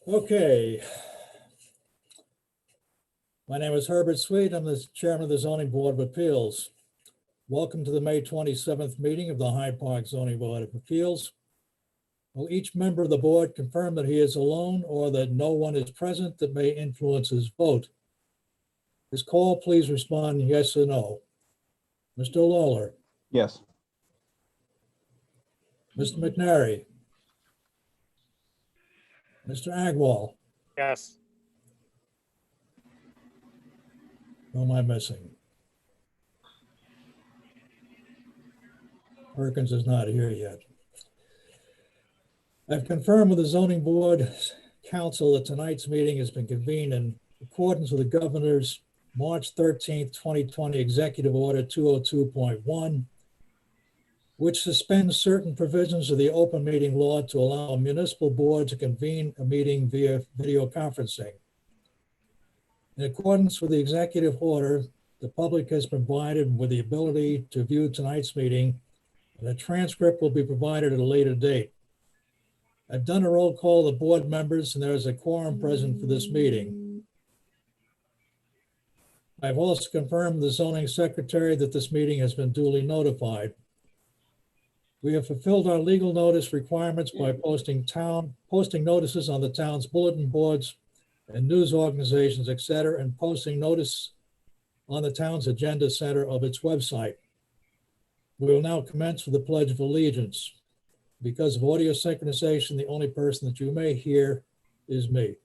Okay. My name is Herbert Sweet. I'm the chairman of the Zoning Board of Appeals. Welcome to the May 27th meeting of the Hyde Park Zoning Board of Appeals. Will each member of the board confirm that he is alone or that no one is present that may influence his vote? His call, please respond yes or no. Mr. Lawler, Yes. Mr. McNary, Mr. Agwal, Yes. who am I missing? Perkins is not here yet. I've confirmed with the zoning board council that tonight's meeting has been convened in accordance with the governor's March 13th, 2020 Executive Order 202.1, which suspends certain provisions of the open meeting law to allow a municipal board to convene a meeting via video conferencing. In accordance with the executive order, the public has been provided with the ability to view tonight's meeting, and a transcript will be provided at a later date. I've done a roll call of the board members, and there is a quorum present for this meeting. I've also confirmed with the zoning secretary that this meeting has been duly notified. We have fulfilled our legal notice requirements by posting notices on the town's bulletin boards and news organizations, etc., and posting notice on the town's agenda center of its website. We will now commence with the Pledge of Allegiance. Because of audio synchronization, the only person that you may hear is me.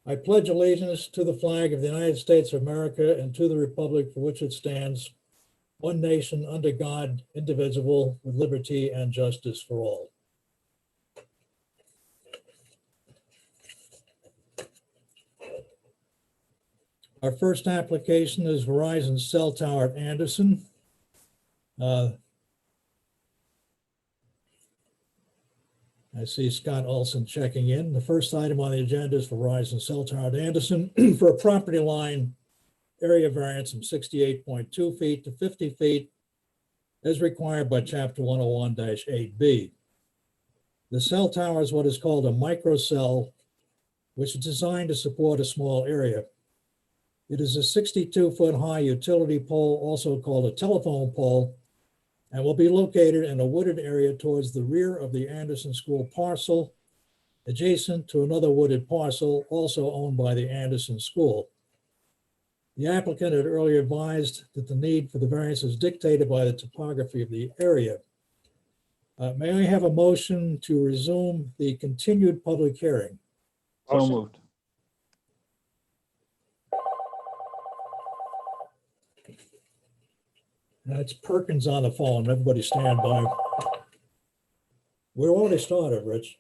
I pledge allegiance to the flag of the United States of America and to the republic for which it stands, one nation under God, indivisible, with liberty and justice for all. Our first application is Verizon Cell Tower at Anderson. I see Scott Olson checking in. The first item on the agenda is Verizon Cell Tower at Anderson for a property line area variance from 68.2 feet to 50 feet as required by Chapter 101-8B. The cell tower is what is called a microcell, which is designed to support a small area. It is a 62-foot high utility pole, also called a telephone pole, and will be located in a wooded area towards the rear of the Anderson School parcel, adjacent to another wooded parcel also owned by the Anderson School. The applicant had earlier advised that the need for the variance is dictated by the topography of the area. May I have a motion to resume the continued public hearing? So Motion. moved. It's Perkins on the phone. Everybody stand by. We're already started, Rich.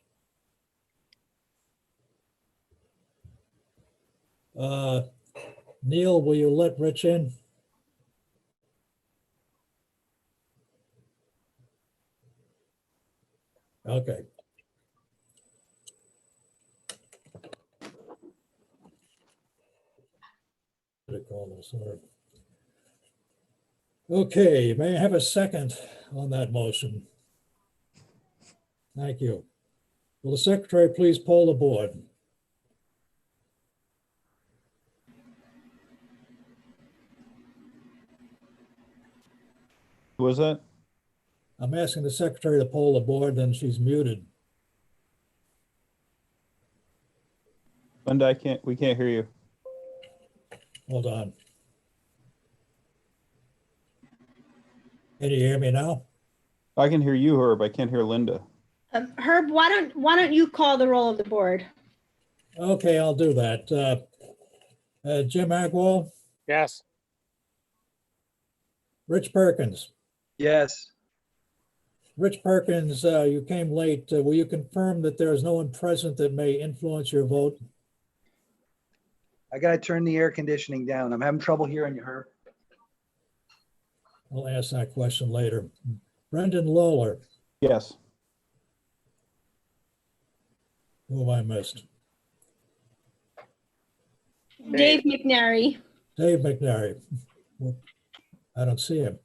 Neil, will you let Rich in? Okay. Okay, may I have a second on that motion? Thank you. Will the secretary please poll the board? Who was that? I'm asking the secretary to poll the board, then she's muted. Linda, we can't hear you. Hold on. Can you hear me now? I can hear you, Herb. I can't hear Linda. Herb, why don't you call the roll of the board? Okay, I'll do that. Jim Agwal, Yes. Rich Perkins. Yes, Rich Perkins, you came late. Will you confirm that there is no one present that may influence your vote? I gotta turn the air conditioning down. I'm having trouble hearing you, Herb. I'll ask that question later. Brendan Lawler, Yes. who have I missed? Dave McNary. Dave McNary. I don't see him.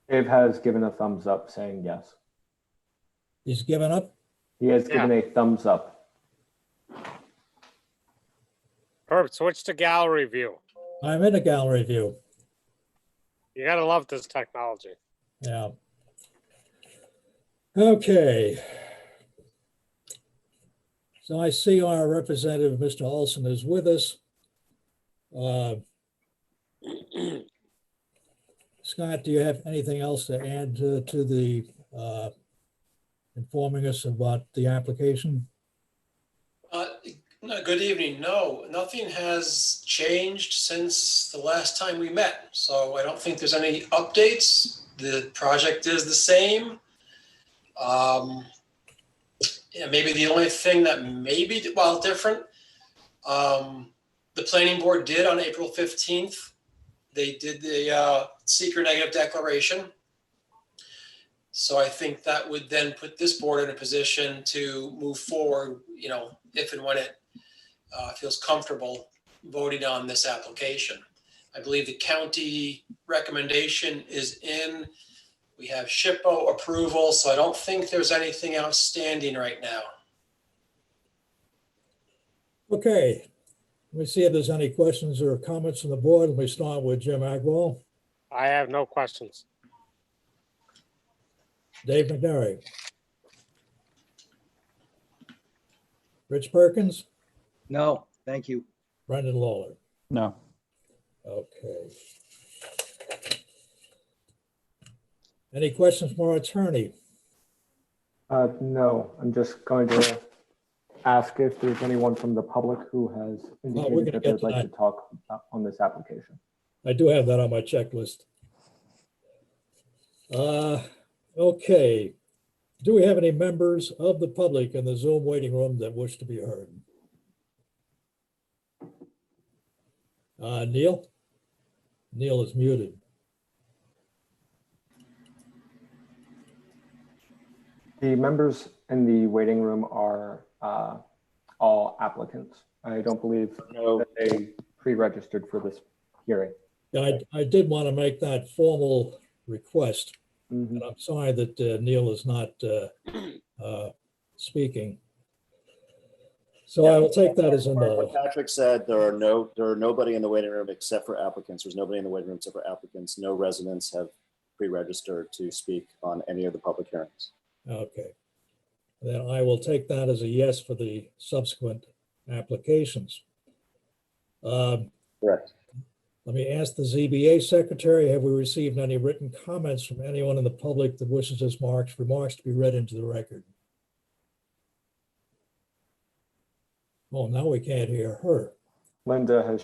Dave has given a thumbs up saying yes. He's given up? He has given a thumbs up. Herb, switch to gallery view. I'm in a gallery view. You gotta love this technology. Yeah. Okay. So I see our representative, Mr. Olson, is with us. Scott, do you have anything else to add to the informing us about the application? No, good evening. No, nothing has changed since the last time we met. So I don't think there's any updates. The project is the same. Yeah, maybe the only thing that may be, well, different, the planning board did on April 15th, they did the seeker negative declaration. So I think that would then put this board in a position to move forward, you know, if and when it feels comfortable voting on this application. I believe the county recommendation is in. We have SHPO approval, so I don't think there's anything outstanding right now. Okay. Let me see if there's any questions or comments from the board. Let me start with Jim Agwal. I have no questions. Dave McNary. Rich Perkins, No, thank you. Brendan Lawler. No. Okay. Any questions from our attorney? No, I'm just going to ask if there's anyone from the public who has gonna indicated that get they'd to like that. to talk on this application. I do have that on my checklist. Okay. Do we have any members of the public in the Zoom waiting room that wish to be heard? Neil? Neil is muted. The members in the waiting room are all applicants. I don't believe that they pre-registered for this hearing. Yeah, I did want to make that formal request, Mhm. and I'm sorry that Neil is not speaking. So I will take that as a What no. Patrick said, there are nobody in the waiting room except for applicants. There's nobody in the waiting room except for applicants. No residents have pre-registered to speak on any of the public hearings. Okay. Then I will take that as a yes for the subsequent applications. Correct. Let me ask the ZBA secretary, have we received any written comments from anyone in the public that wishes his remarks to be read into the record? Oh, now we can't hear her. Linda has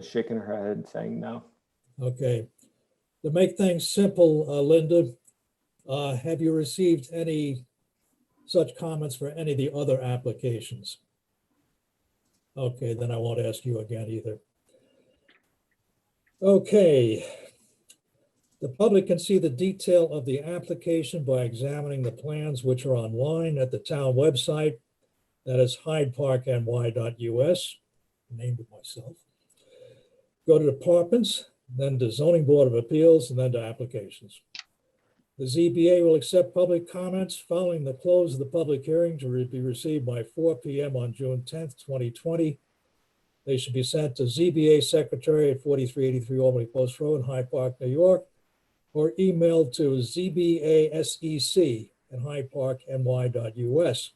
shaken her head saying no. Okay. To make things simple, Linda, have you received any such comments for any of the other applications? Okay, then I won't ask you again either. Okay. The public can see the detail of the application by examining the plans which are online at the town website. That is hydeparkny.us. Named it myself. Go to departments, then to zoning board of appeals, and then to applications. The ZBA will accept public comments following the close of the public hearing to be received by 4 p.m. on June 10th, 2020. They should be sent to ZBA Secretary at 4383 Albany Post Road, Hyde Park, New York, or emailed to zbasec@hydeparkny.us.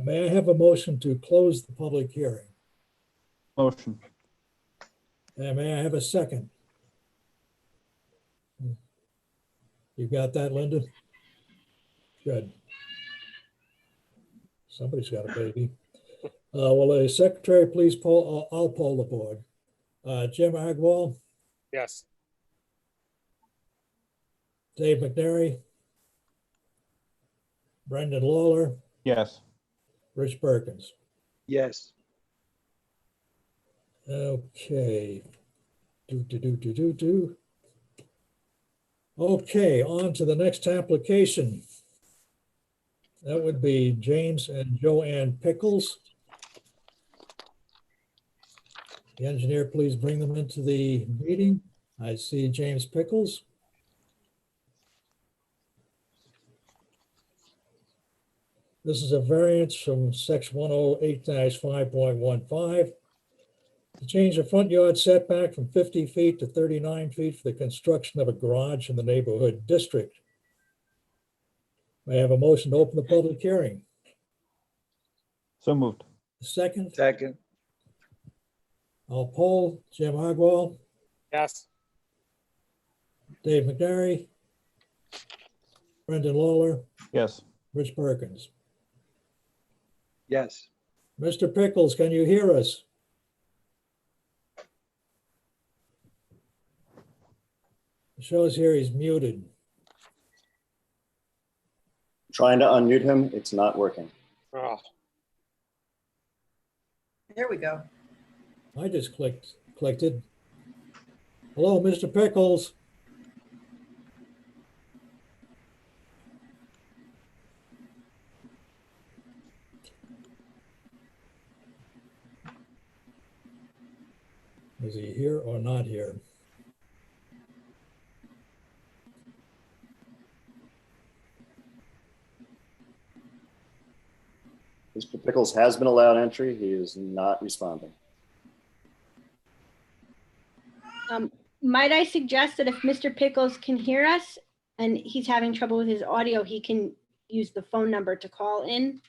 May I have a motion to close the public hearing? Motion. And may I have a second? You got that, Linda? Good. Somebody's got a baby. Will the secretary please poll? I'll poll the board. Jim Agwal, Yes. Dave McNary, Brendan Lawler, Yes. Rich Perkins. Yes. Okay. Okay, on to the next application. That would be James and Joanne Pickles. The engineer, please bring them into the meeting. I see James Pickles. This is a variance from section 108-5.15 to change the front yard setback from 50 feet to 39 feet for the construction of a garage in the neighborhood district. May I have a motion to open the public hearing? So moved. Second, Second. I'll poll. Jim Agwal, Yes. Dave McNary, Brendan Lawler, Yes. Rich Perkins. Yes. Mr. Pickles, can you hear us? It shows here he's muted. Trying to unmute him, it's not working. Oh, There we go. I just clicked it. Hello, Mr. Pickles. Is he here or not here? Mr. Pickles has been allowed entry. He is not responding. Might I suggest that if Mr. Pickles can hear us and he's having trouble with his audio, he can use the phone number to call in?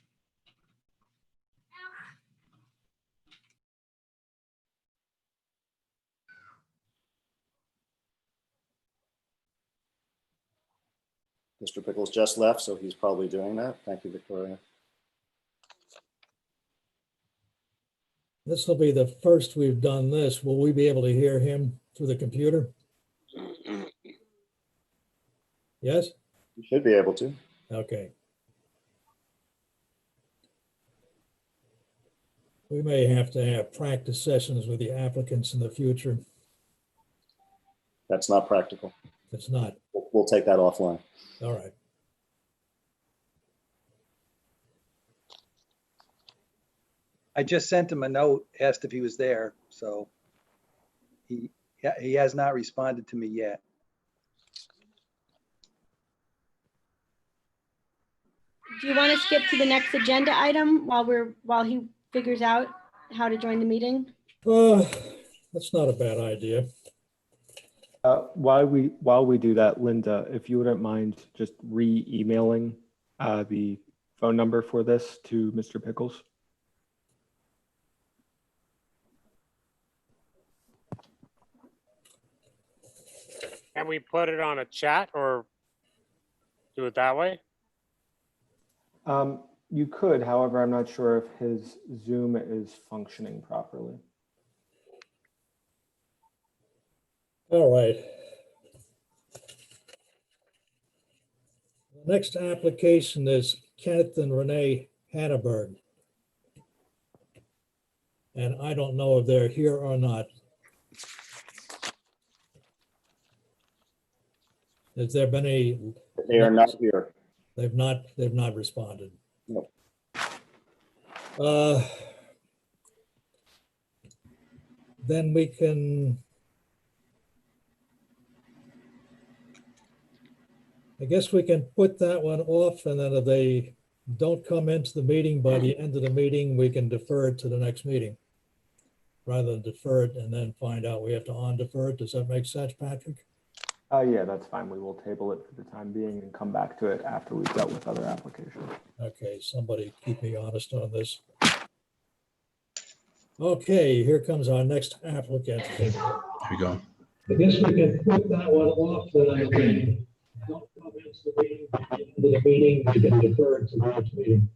Mr. Pickles just left, so he's probably doing that. Thank you, Victoria. This will be the first we've done this. Will we be able to hear him through the computer? Yes? You should be able to. Okay. We may have to have practice sessions with the applicants in the future. That's not practical. It's not. We'll take that offline. All right. I just sent him a note, asked if he was there, so he has not responded to me yet. Do you want to skip to the next agenda item while he figures out how to join the meeting? That's not a bad idea. While we do that, Linda, if you wouldn't mind just re-emailing the phone number for this to Mr. Pickles. can we put it on a chat or do it that way? You could, however, I'm not sure if his Zoom is functioning properly. All right. The next application is Kenneth and Renee Hanneberg. And I don't know if they're here or not. Has there been any? They are not here. They've not responded. No. Then we can, I guess we can put that one off, and then if they don't come into the meeting by the end of the meeting, we can defer it to the next meeting. Rather than defer it and then find out we have to on-defer it. Does that make sense, Patrick? Yeah, that's fine. We will table it for the time being and come back to it after we've dealt with other applications. Okay, somebody keep me honest on this. Okay, here comes our next applicant. Here we go. I guess we can put that one off. Don't come into the meeting. At the end of the meeting, we can defer it to the next meeting.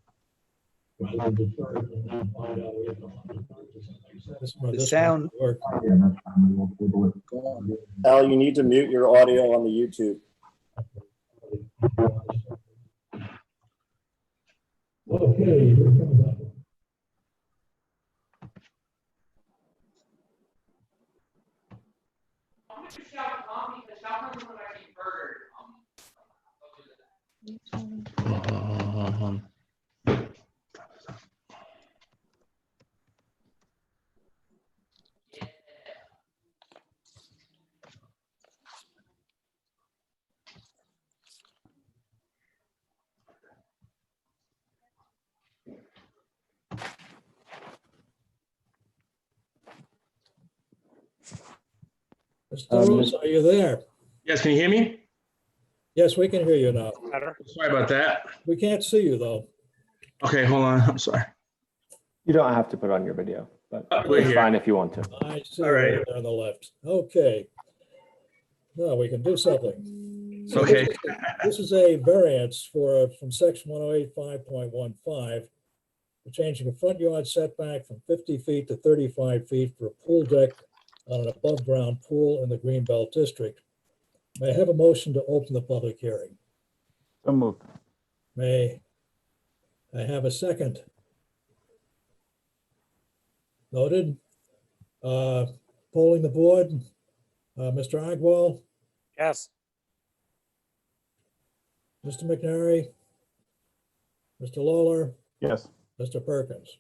Rather than defer it and then find out we have to on-defer it. Does that make sense? Or The this sound- work? Go on. Al, you need to mute your audio on the YouTube. Okay, here comes that one. Mr. Rose, are you there? Yes, can you hear me? Yes, we can hear you now. Better. Sorry about that. We can't see you, though. Okay, hold on. I'm sorry. You don't have to put on your video, but We're it's here. fine if you want to. I see All you right. right there on the left. Okay. Well, we can do something. So Okay. This is a variance from section 108.5.15, for changing a front yard setback from 50 feet to 35 feet for a pool deck on an above-ground pool in the Greenbelt District. May I have a motion to open the public hearing? So moved. May I have a second? Noted. Polling the board, Mr. Agwal, Yes. Mr. McNary, Mr. Lawler, Yes. Mr. Perkins.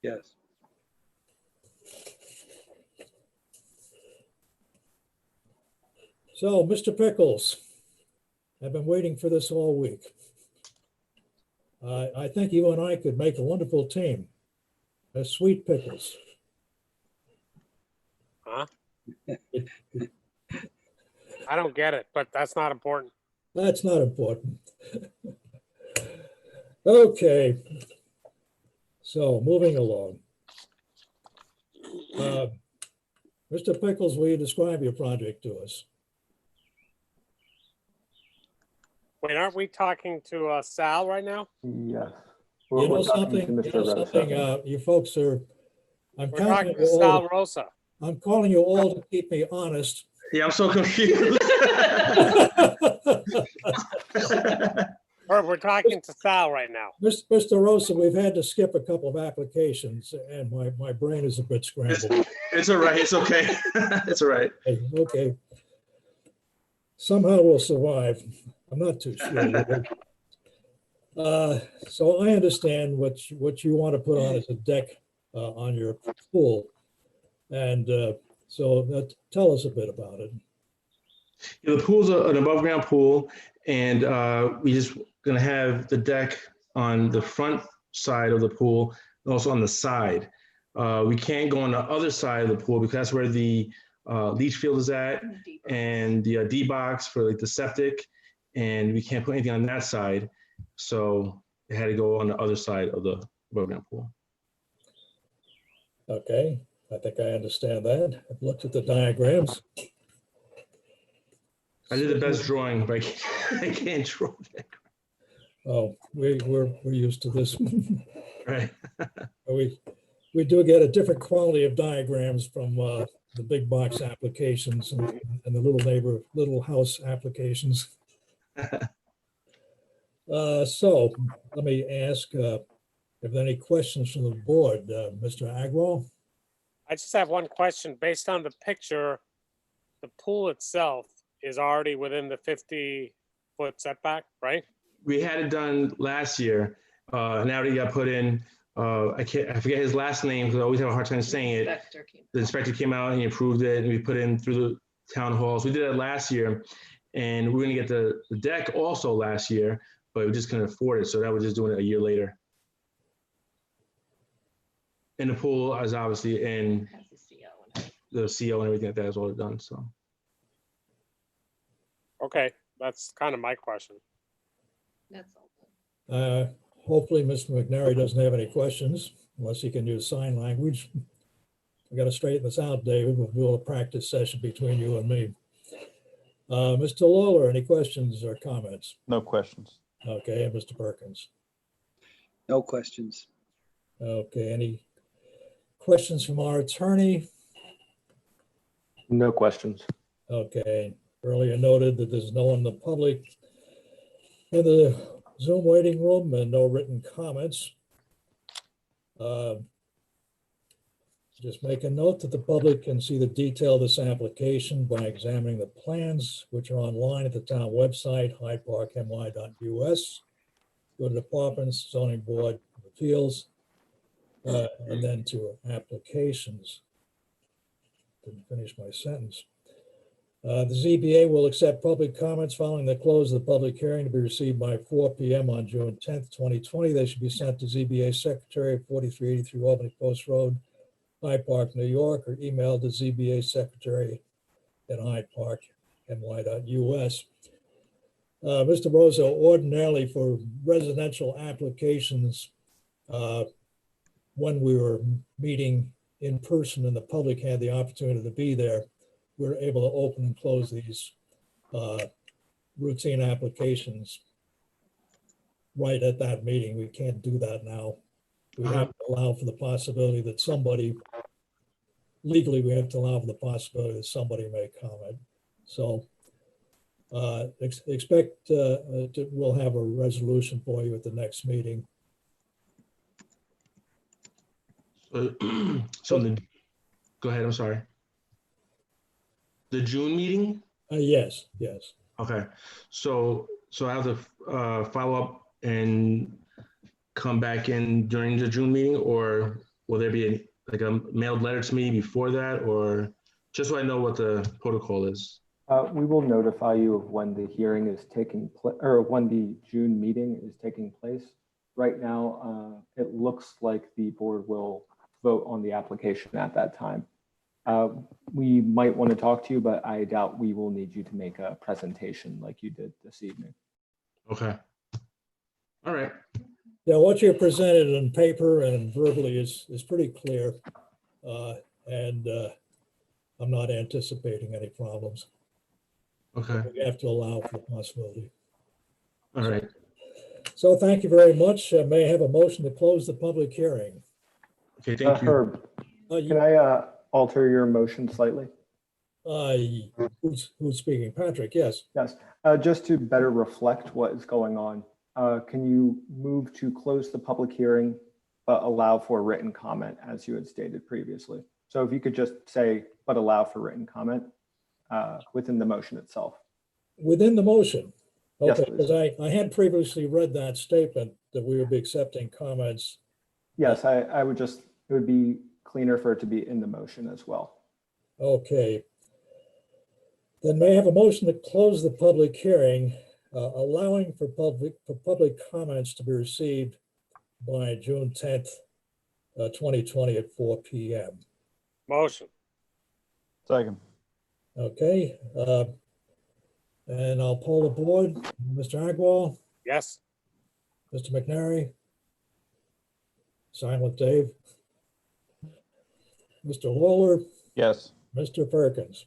Yes. So, Mr. Pickles, I've been waiting for this all week. I think you and I could make a wonderful team. Sweet Pickles. Huh? I don't get it, but that's not important. That's not important. Okay. So, moving along. Mr. Pickles, will you describe your project to us? Wait, aren't we talking to Sal right now? Yes. You know We're talking something, to you Mr. know Rosa. something, you folks are, I'm We're counting talking you to all, Sal Rosa. I'm calling you all to keep me honest. Yeah, I'm so confused. Or we're talking to Sal right now. Mr. Rosa, we've had to skip a couple of applications and my brain is a bit scrambled. It's all right. It's okay. It's all right. Okay. Somehow we'll survive. I'm not too sure. So I understand what you want to put on as a deck on your pool. And tell us a bit about it. Yeah, the pool's an above ground pool, and we just gonna have the deck on the front side of the pool, and also on the side. We can't go on the other side of the pool because that's where the leach field is at, and the D box for like the septic, and we can't put anything on that side. So it had to go on the other side of the above ground pool. Okay, I think I understand that. I've looked at the diagrams. I did the best drawing, but I can't draw that. Oh, we're used to this. Right. We do get a different quality of diagrams from the big box applications and the little house applications. So let me ask if there are any questions from the board, Mr. Agwal? I just have one question. Based on the picture, the pool itself is already within the 50-foot setback, right? We had it done last year. Now he got put in. I forget his last name because I always have a hard time saying it. The inspector came out and he approved it, and we put in through the town halls. We did that last year, and we we're gonna get the deck also last year, but we just couldn't afford it, so that was just doing it a year later. And the pool is obviously in the CO and everything like that is all done. So. Okay, that's kind of my question. That's all. Hopefully, Mr. McNary doesn't have any questions unless he can use sign language. We got to straighten this out, David. We'll do a practice session between you and me. Mr. Lawler, any questions or comments? No questions. Okay, and Mr. Perkins? No questions. Okay, any questions from our attorney? No questions. Okay, earlier noted that there's no one in the public in the Zoom waiting room and no written comments. Just make a note that the public can see the detail of this application by examining the plans, which are online at the town website, hydeparkny.us. Go to Departments, Zoning Board of Appeals, and then to Applications. Didn't finish my sentence. The ZBA will accept public comments following the close of the public hearing to be received by 4 p.m. on June 10th, 2020. They should be sent to ZBA Secretary, 4383 Albany Post Road, Hyde Park, New York, or emailed to ZBA Secretary at hydeparkny.us. Mr. Rosa, ordinarily for residential applications, when we were meeting in person and the public had the opportunity to be there, we were able to open and close these routine applications right at that meeting. We can't do that now. We have to allow for the possibility that somebody, legally, we have to allow for the possibility that somebody may comment. So expect we'll have a resolution for you at the next meeting. So go ahead, I'm sorry. The June meeting? Yes. Okay, so I have to follow up and come back in during the June meeting, or will there be like a mailed letter to me before that, or just so I know what the protocol is? We will notify you of when the hearing is taking place, or when the June meeting is taking place. Right now, it looks like the board will vote on the application at that time. We might want to talk to you, but I doubt we will need you to make a presentation like you did this evening. Okay. All right. Yeah, what you presented in paper and verbally is pretty clear. And I'm not anticipating any problems. Okay. We have to allow for the possibility. All right. So thank you very much. May I have a motion to close the public hearing? Okay, thank you. Herb, can I alter your motion slightly? Who's speaking? Patrick, yes. Yes, just to better reflect what is going on. Can you move to close the public hearing, but allow for written comment as you had stated previously? So if you could just say, but allow for written comment within the motion itself. Within the motion? Yes, Okay, because I had previously read that statement that we would be accepting comments. Yes, I would just, it would be cleaner for it to be in the motion as well. Okay. Then may I have a motion to close the public hearing, allowing for public comments to be received by June 10th, 2020 at 4 p.m. Motion. Second. Okay. And I'll poll the board. Mr. Agwal, Yes. Mr. McNary, Silent Dave, Mr. Lawler, Yes. Mr. Perkins.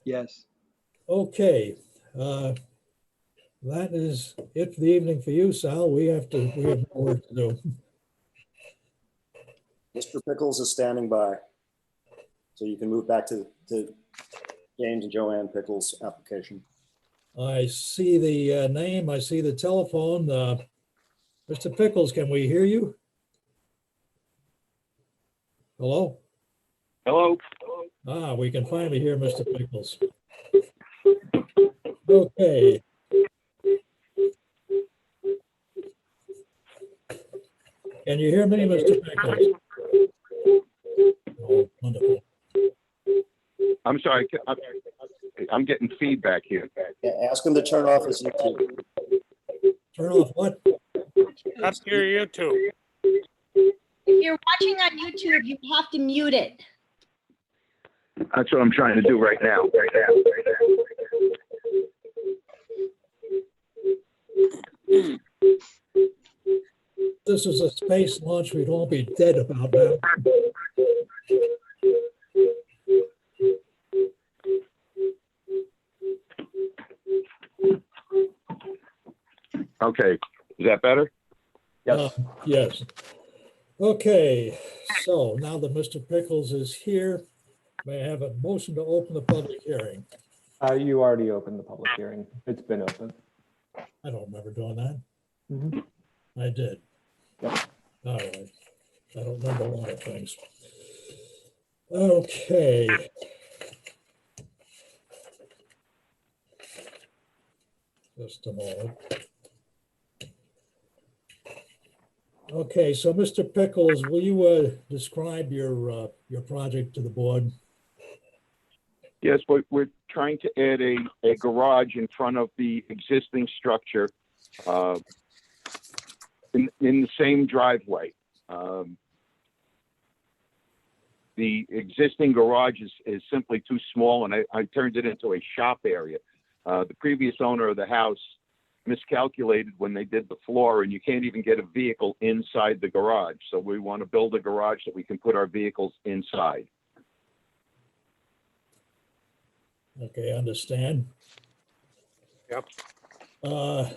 Yes. Okay, that is it for the evening for you, Sal. We have more work to do. Mr. Pickles is standing by. So you can move back to James and Joanne Pickles' application. I see the name, I see the telephone. Mr. Pickles, can we hear you? Hello? Hello. We can finally hear Mr. Pickles. Okay. Can you hear me, Mr. Pickles? Oh, wonderful. I'm sorry. I'm getting feedback here. Yeah, ask him to turn off his YouTube. Turn off what? Up your YouTube. If you're watching on YouTube, you have to mute it. That's what I'm trying to do right now. This is a space launch. We'd all be dead about that. Okay. Is that better? Yes. Yes. Okay, so now that Mr. Pickles is here, may I have a motion to open the public hearing? You already opened the public hearing. It's been open. I don't remember doing that. Mhm. I did. Yep. All right. I don't remember a lot of things. Okay. Just a moment. Okay, so Mr. Pickles, will you describe your project to the board? Yes, we're trying to add a garage in front of the existing structure in the same driveway. The existing garage is simply too small, and I turned it into a shop area. The previous owner of the house miscalculated when they did the floor, and you can't even get a vehicle inside the garage. So we want to build a garage that we can put our vehicles inside. Okay, understand. Yep. Let's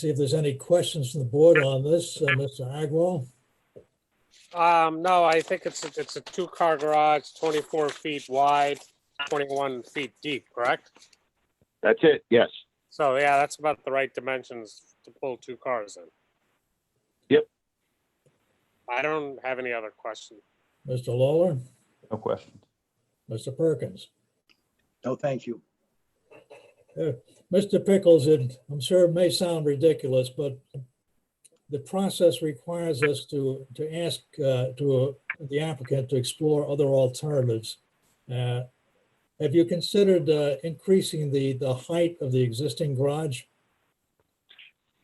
see if there's any questions from the board on this, Mr. Agwal. No, I think it's a two-car garage, 24 feet wide, 21 feet deep, correct? That's it, yes. So yeah, that's about the right dimensions to pull two cars in. Yep. I don't have any other questions. Mr. Lawler, No questions. Mr. Perkins. No, thank you. Mr. Pickles, I'm sure it may sound ridiculous, but the process requires us to ask the applicant to explore other alternatives. Have you considered increasing the height of the existing garage?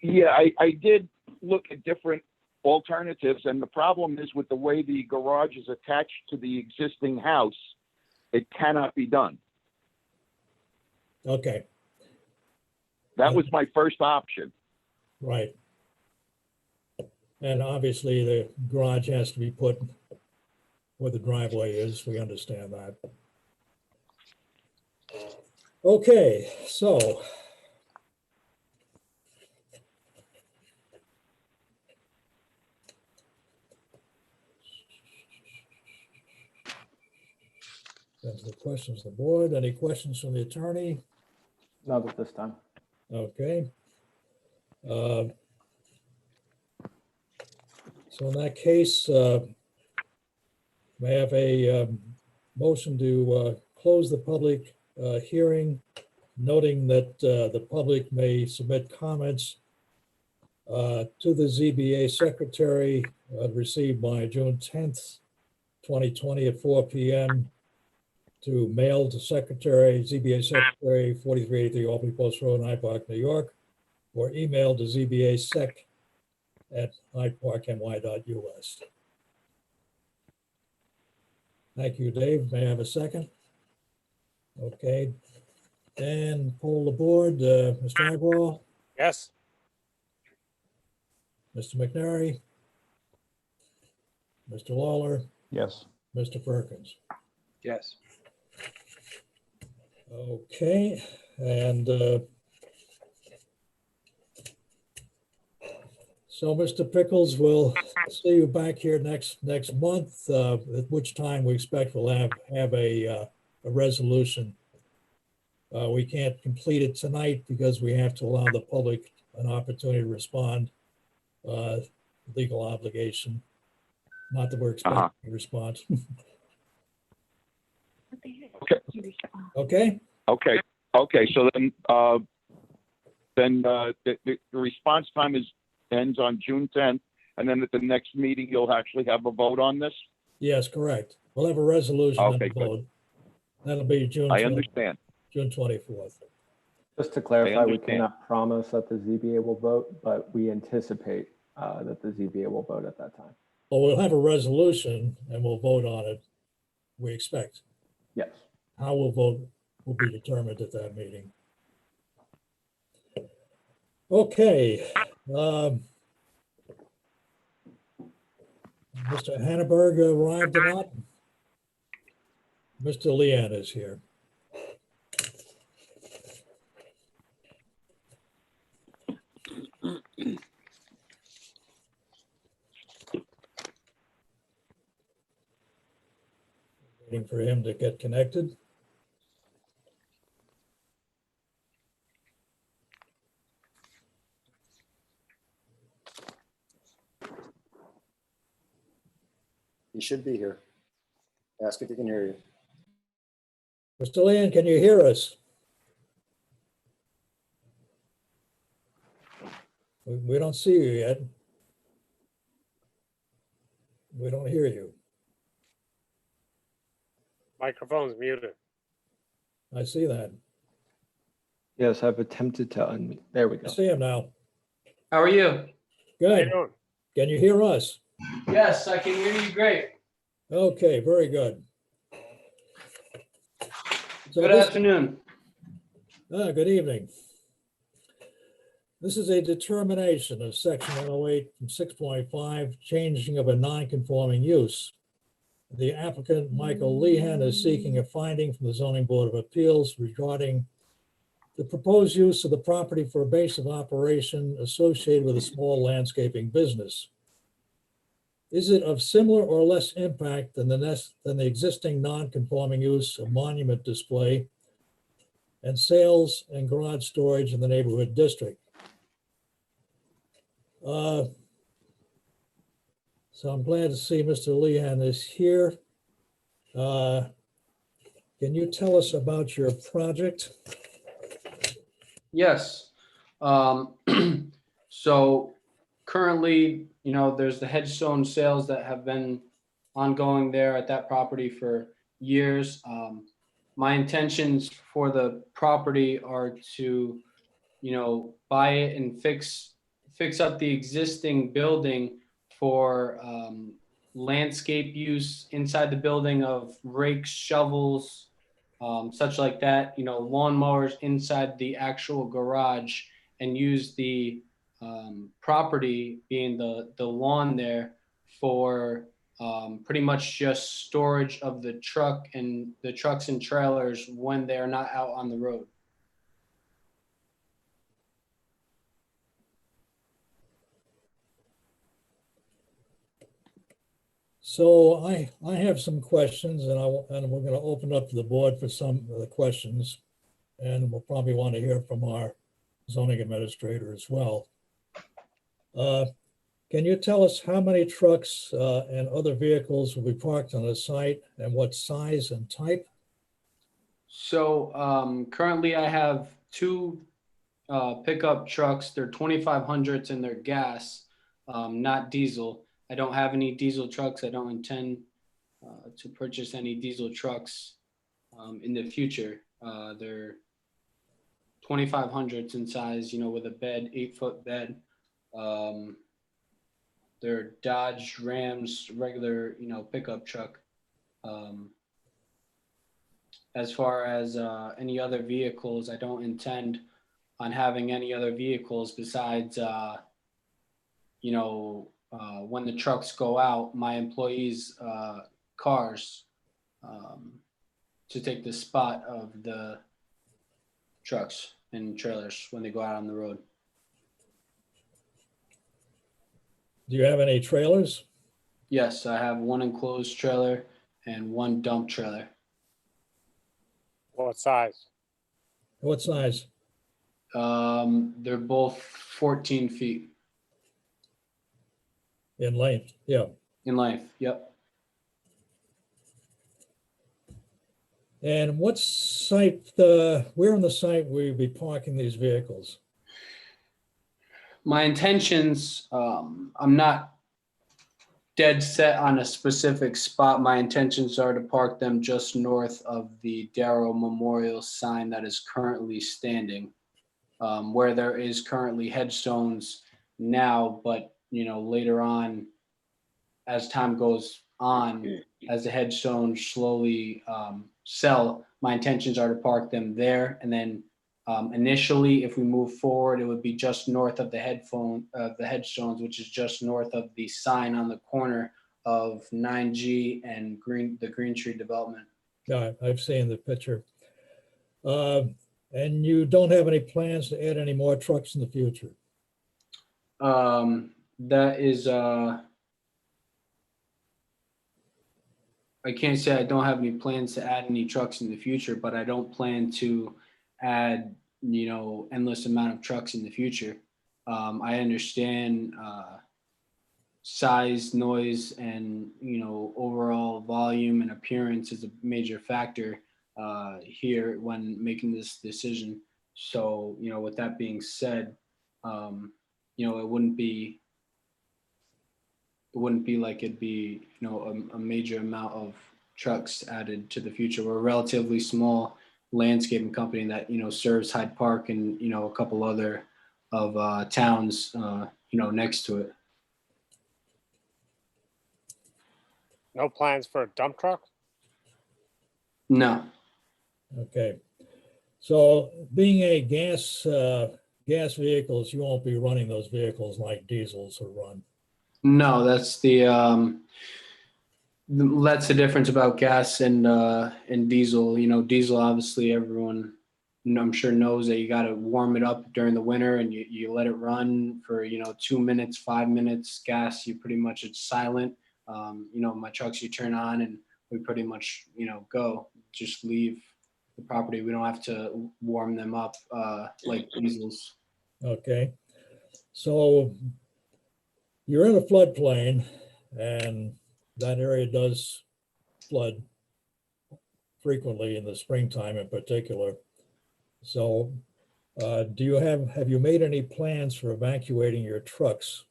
Yeah, I did look at different alternatives, and the problem is with the way the garage is attached to the existing house, it cannot be done. Okay. That was my first option. Right. And obviously the garage has to be put where the driveway is. We understand that. Okay, so that's the questions of the board. Any questions from the attorney? Not at this time. Okay. So in that case, may I have a motion to close the public hearing, noting that the public may submit comments to the ZBA secretary received by June 10th, 2020 at 4 p.m. to mail to secretary, ZBA secretary, 4383 Albany Post Road, Hyde Park, New York, or email to zbasec@hydeparkny.us. Thank you, Dave. May I have a second? Okay. And poll the board, Mr. Agwal, Yes. Mr. McNary, Mr. Lawler, Yes. Mr. Perkins. Yes. Okay, and so Mr. Pickles, we'll see you back here next month, at which time we expect we'll have a resolution. We can't complete it tonight because we have to allow the public an opportunity to respond, legal obligation. Not that we're expecting a response. Okay. Okay, Okay. So then the response time ends on June 10th, and then at the next meeting you'll actually have a vote on this. yes, correct. We'll have a resolution and Okay, a good. vote. That'll be June I understand. June 24th. Just to clarify, we understand. cannot promise that the ZBA will vote, but we anticipate that the ZBA will vote at that time. Well, we'll have a resolution and we'll vote on it, we expect. Yes. How we'll vote will be determined at that meeting. Okay. Mr. Hanneberg arrived or not? Mr. Leanne is here. Waiting for him to get connected. He should be here. Ask if he can hear you. Mr. Leon, can you hear us? We don't see you yet. We don't hear you. Microphone's muted. I see that. Yes, I've attempted to unmute. There we I go. see him now. How are you? How you Good. doing? Can you hear us? Yes, I can hear you great. Okay, very good. So Good this- afternoon. Good evening. This is a determination of section 108 from 6.5, changing of a non-conforming use. The applicant, Michael Lehan, is seeking a finding from the Zoning Board of Appeals regarding the proposed use of the property for a base of operation associated with a small landscaping business. Is it of similar or less impact than the existing non-conforming use of monument display and sales and garage storage in the neighborhood district? So I'm glad to see Mr. Lehan is here. Can you tell us about your project? Yes. So currently, there's the headstone sales that have been ongoing there at that property for years. My intentions for the property are to, buy it and fix up the existing building for landscape use inside the building of rakes, shovels, such like that, lawnmowers inside the actual garage, and use the property being the lawn there for pretty much just storage of the trucks and trailers when they're not out on the road. So I have some questions, and we're going to open up to the board for some of the questions. And we'll probably want to hear from our zoning administrator as well. Can you tell us how many trucks and other vehicles will be parked on the site and what size and type? So currently I have two pickup trucks. They're 2500s and they're gas, not diesel. I don't have any diesel trucks. I don't intend to purchase any diesel trucks in the future. They're 2500s in size, with a bed, 8-foot bed. They're Dodge Rams, regular, pickup truck. As far as any other vehicles, I don't intend on having any other vehicles besides, when the trucks go out, my employees' cars to take the spot of the trucks and trailers when they go out on the road. Do you have any trailers? Yes, I have one enclosed trailer and one dump trailer. What size? What size? They're both 14 feet In length? Yeah. in length. Yep. And what site, where on the site will you be parking these vehicles? My intentions, I'm not dead set on a specific spot. My intentions are to park them just north of the Darrow Memorial sign that is currently standing, where there is currently headstones now, but later on, as time goes on, as the headstones slowly sell, my intentions are to park them there. And then initially, if we move forward, it would be just north of the headstones, which is just north of the sign on the corner of 9G and the Green Tree development. Yeah, I've seen the picture. And you don't have any plans to add any more trucks in the future? That is, I can't say I don't have any plans to add any trucks in the future, but I don't plan to add, endless amount of trucks in the future. I understand size, noise, and, overall volume and appearance is a major factor here when making this decision. So, with that being said, it wouldn't be like it'd be, a major amount of trucks added to the future. We're a relatively small landscaping company that, serves Hyde Park and, a couple other of towns, next to it. No plans for a dump truck? No. Okay. So being a gas vehicles, you won't be running those vehicles like diesels are run. No, that's that's the difference about gas and diesel. Diesel, obviously everyone, I'm sure, knows that you got to warm it up during the winter and you let it run for 2 minutes, 5 minutes. Gas, you pretty much, it's silent. My trucks you turn on and we pretty much go, just leave the property. We don't have to warm them up like diesels. Okay. So you're in a floodplain and that area does flood frequently in the springtime in particular. So have you made any plans for evacuating your trucks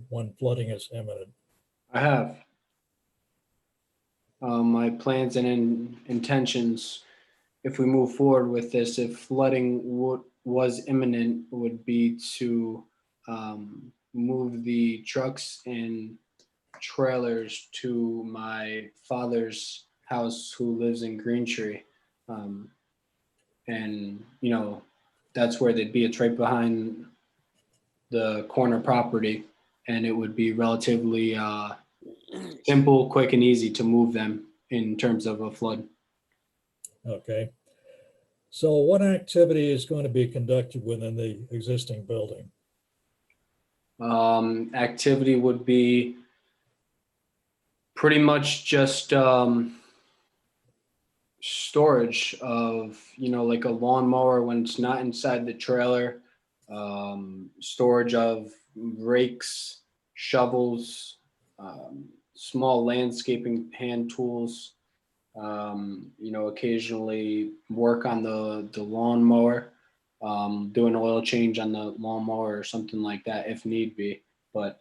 when flooding is imminent? I have. My plans and intentions, if we move forward with this, if flooding was imminent, would be to move the trucks and trailers to my father's house, who lives in Green Tree. And, that's where they'd be. It's right behind the corner property, and it would be relatively simple, quick, and easy to move them in terms of a flood. Okay. So what activity is going to be conducted within the existing building? Activity would be pretty much just storage of, like a lawnmower when it's not inside the trailer, storage of rakes, shovels, small landscaping hand tools, occasionally work on the lawnmower, do an oil change on the lawnmower or something like that if need be. But,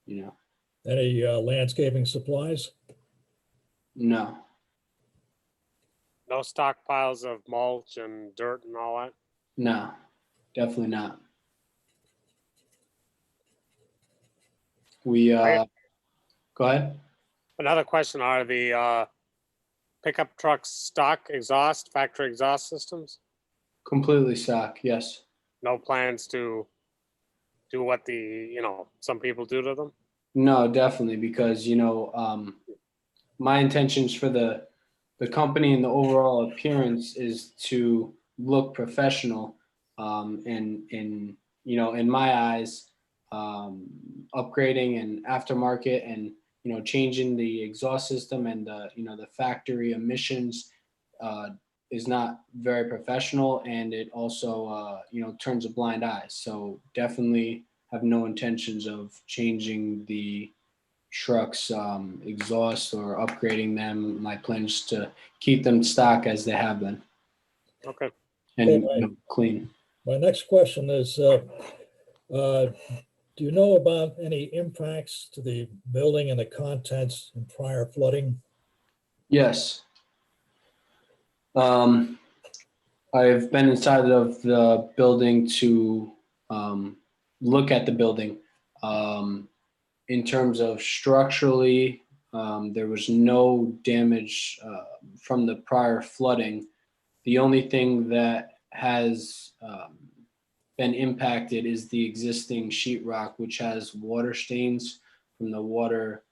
Any landscaping supplies? no. No stockpiles of mulch and dirt and all that? No, definitely not. We, go ahead. Another question, are the pickup trucks stock exhaust, factory exhaust systems? Completely stock, yes. No plans to do what some people do to them? No, definitely, because, my intentions for the company and the overall appearance is to look professional, and in my eyes, upgrading and aftermarket and changing the exhaust system and the factory emissions is not very professional, and it also turns a blind eye. So definitely have no intentions of changing the trucks exhaust or upgrading them. My plan is to keep them stock as they have been. Okay. And clean. My next question is, do you know about any impacts to the building and the contents in prior flooding? Yes. I've been inside of the building to look at the building. In terms of structurally, there was no damage from the prior flooding. The only thing that has been impacted is the existing sheetrock, which has water stains from the water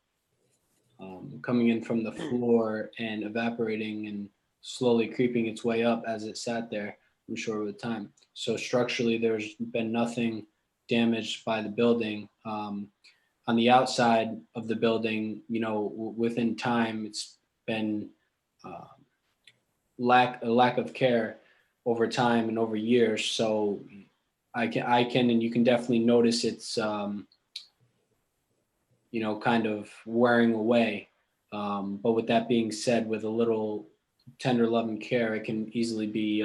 coming in from the floor and evaporating and slowly creeping its way up as it sat there, I'm sure, with time. So structurally, there's been nothing damaged by the building. On the outside of the building, within time, it's been lack of care over time and over years. So I can, and you can definitely notice it's kind of wearing away. But with that being said, with a little tender love and care, it can easily be,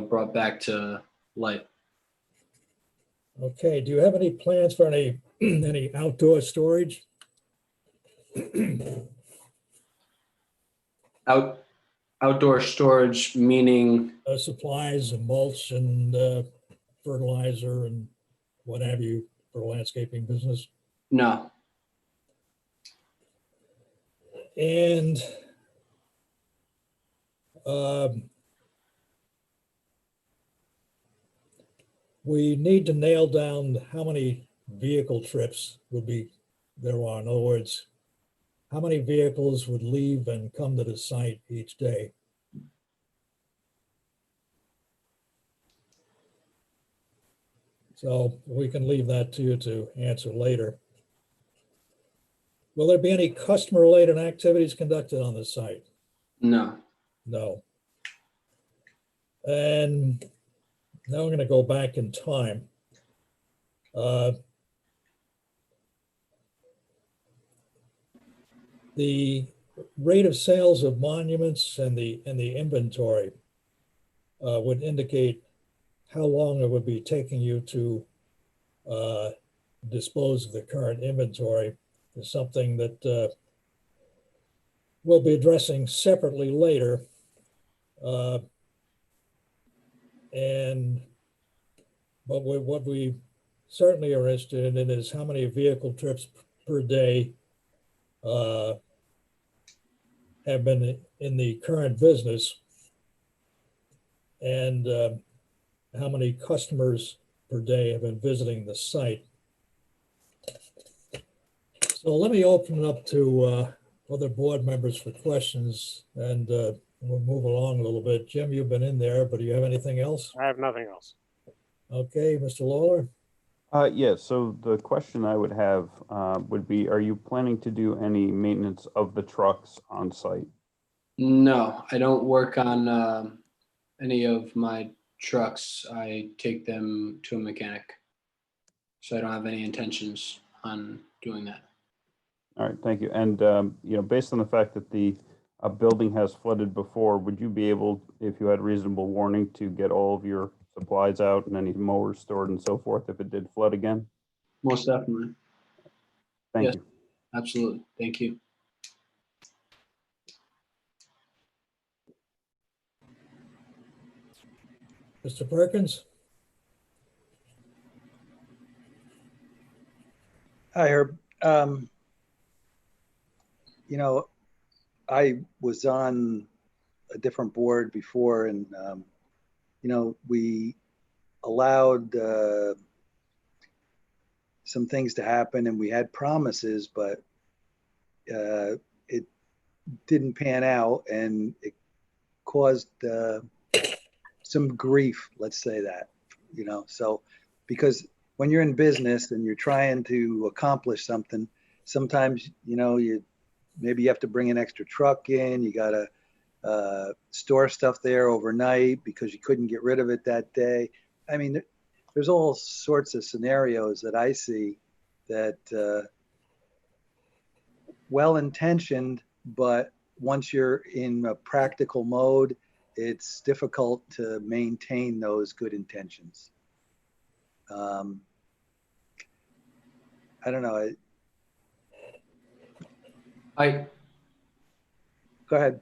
brought back to life. Okay, do you have any plans for any, any outdoor storage? Outdoor storage, meaning, Supplies and mulch and fertilizer and what have you for landscaping business? no. And we need to nail down how many vehicle trips would be there are. In other words, how many vehicles would leave and come to the site each day? So we can leave that to you to answer later. Will there be any customer-related activities conducted on the site? No. No. And now I'm going to go back in time. The rate of sales of monuments and the inventory would indicate how long it would be taking you to dispose of the current inventory. Is something that we'll be addressing separately later. But what we certainly are interested in is how many vehicle trips per day have been in the current business, and how many customers per day have been visiting the site. So let me open it up to other board members for questions, and we'll move along a little bit. Jim, you've been in there, but do you have anything else? I have nothing else. Okay, Mr. Lawler? Yeah, so the question I would have would be, are you planning to do any maintenance of the trucks on site? No, I don't work on any of my trucks. I take them to a mechanic. So I don't have any intentions on doing that. All right, thank you. And, based on the fact that the building has flooded before, would you be able, if you had reasonable warning, to get all of your supplies out and any mowers stored and so forth if it did flood again? Most definitely. Thank Yes. you. Absolutely. Thank you. Mr. Perkins? Hi, Herb. I was on a different board before, and we allowed some things to happen, and we had promises, but it didn't pan out, and it caused some grief, let's say that. So because when you're in business and you're trying to accomplish something, sometimes maybe you have to bring an extra truck in. You got to store stuff there overnight because you couldn't get rid of it that day. I mean, there's all sorts of scenarios that I see that well-intentioned, but once you're in a practical mode, it's difficult to maintain those good intentions. I don't know. Go ahead.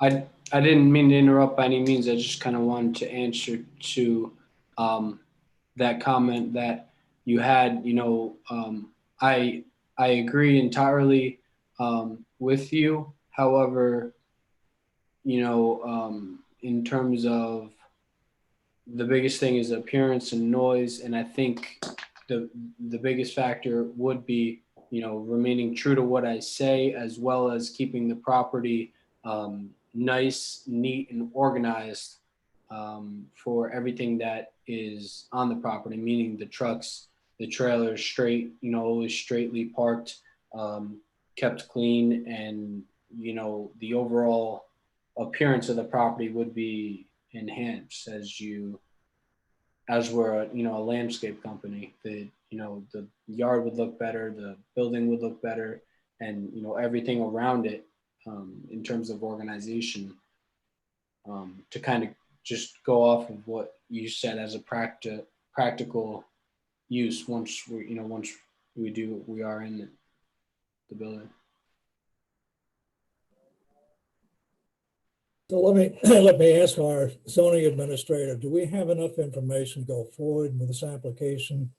I didn't mean to interrupt by any means. I just kind of wanted to answer to that comment that you had. I agree entirely with you. However, in terms of the biggest thing is appearance and noise, and I think the biggest factor would be remaining true to what I say, as well as keeping the property nice, neat, and organized for everything that is on the property, meaning the trucks, the trailers, straight, always straightly parked, kept clean, and the overall appearance of the property would be enhanced as we're a landscape company. the yard would look better, the building would look better, and, everything around it in terms of organization, to kind of just go off of what you said as a practical use once we are in the building. So let me ask our zoning administrator, do we have enough information to go forward with this application?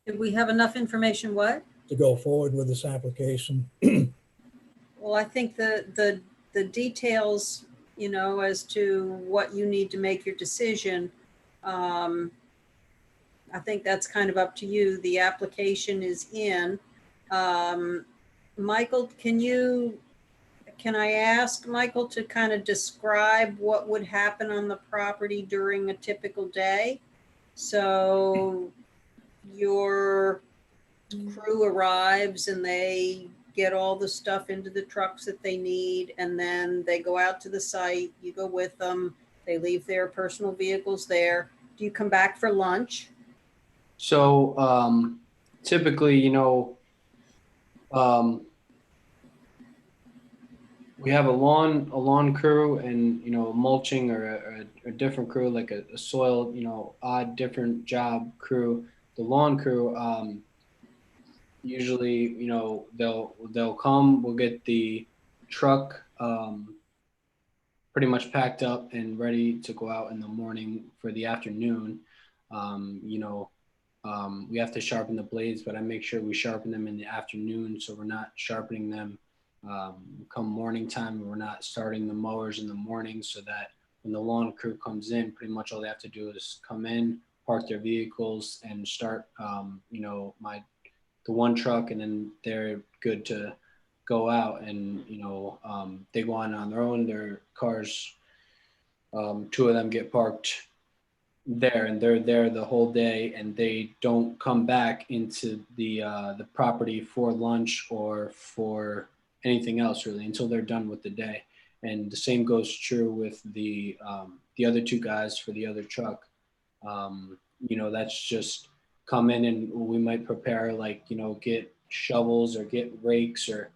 Did we have enough information, what? To go forward with this application? Well, I think the details, as to what you need to make your decision, I think that's kind of up to you. The application is in. Michael, can I ask Michael to kind of describe what would happen on the property during a typical day? So your crew arrives and they get all the stuff into the trucks that they need, and then they go out to the site, you go with them, they leave their personal vehicles there. Do you come back for lunch? So typically, we have a lawn crew and, mulching or a different crew, like a soil, odd different job crew. The lawn crew, usually, they'll come, we'll get the truck pretty much packed up and ready to go out in the morning for the afternoon. We have to sharpen the blades, but I make sure we sharpen them in the afternoon, so we're not sharpening them come morning time. We're not starting the mowers in the morning, so that when the lawn crew comes in, pretty much all they have to do is come in, park their vehicles, and start the one truck, and then they're good to go out. And they go on their own. Their cars, two of them get parked there, and they're there the whole day, and they don't come back into the property for lunch or for anything else really until they're done with the day. And the same goes true with the other two guys for the other truck. That's just come in, and we might prepare, get shovels or get rakes or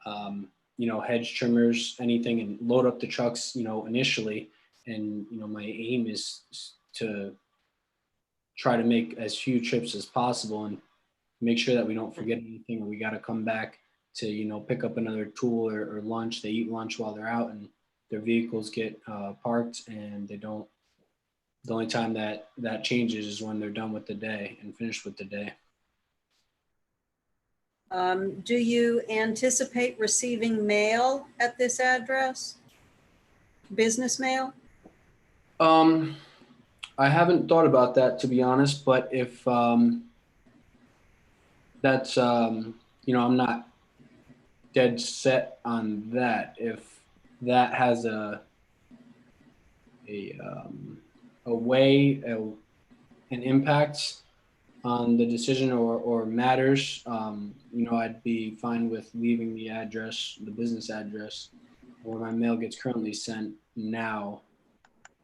hedge trimmers, anything, and load up the trucks initially. And my aim is to try to make as few trips as possible and make sure that we don't forget anything, or we got to come back to pick up another tool or lunch. They eat lunch while they're out, and their vehicles get parked, and they don't. The only time that changes is when they're done with the day and finished with the day. Do you anticipate receiving mail at this address? Business mail? I haven't thought about that, to be honest, but if that's I'm not dead set on that. If that has a way, an impact on the decision or matters, I'd be fine with leaving the address, the business address, where my mail gets currently sent now.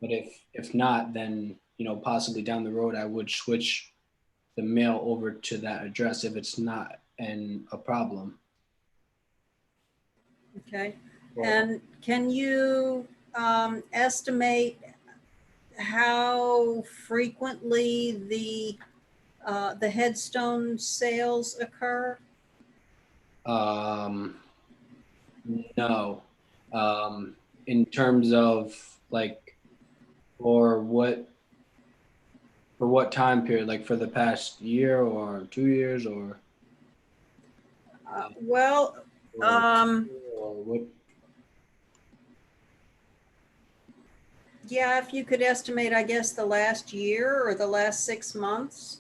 But if not, then possibly down the road I would switch the mail over to that address if it's not a problem. Okay. And can you estimate how frequently the headstone sales occur? No. In terms of for what time period, for the past year or 2 years or? Well, or what? yeah, if you could estimate, I guess, the last year or the last 6 months.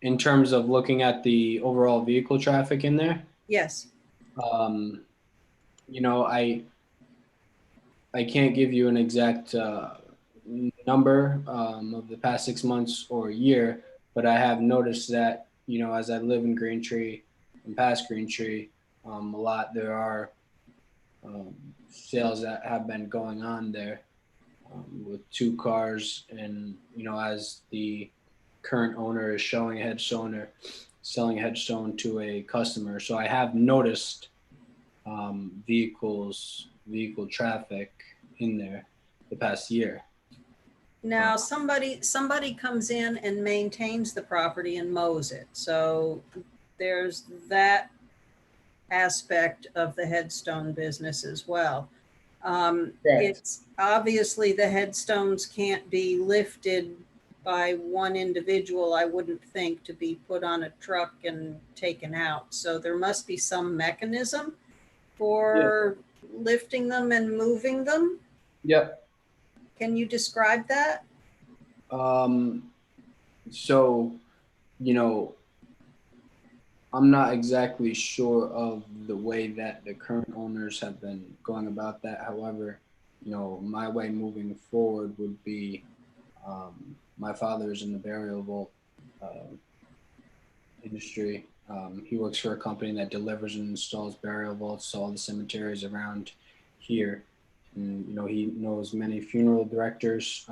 In terms of looking at the overall vehicle traffic in there? Yes. I can't give you an exact number of the past 6 months or a year, but I have noticed that, as I live in Green Tree and past Green Tree, there are sales that have been going on there with 2 cars. And, as the current owner is showing a headstone or selling a headstone to a customer. So I have noticed vehicle traffic in there the past year. Now, somebody comes in and maintains the property and mows it. So there's that aspect of the headstone business as well. It's obviously the headstones can't be lifted by one individual, I wouldn't think, to be put on a truck and taken out. So there must be some mechanism for lifting them and moving them. Yep. Can you describe that? So, you know, I'm not exactly sure of the way that the current owners have been going about that. However, you know, my way moving forward would be, my father is in the burial vault industry. He works for a company that delivers and installs burial vaults to all the cemeteries around here. And, you know, he knows many funeral directors.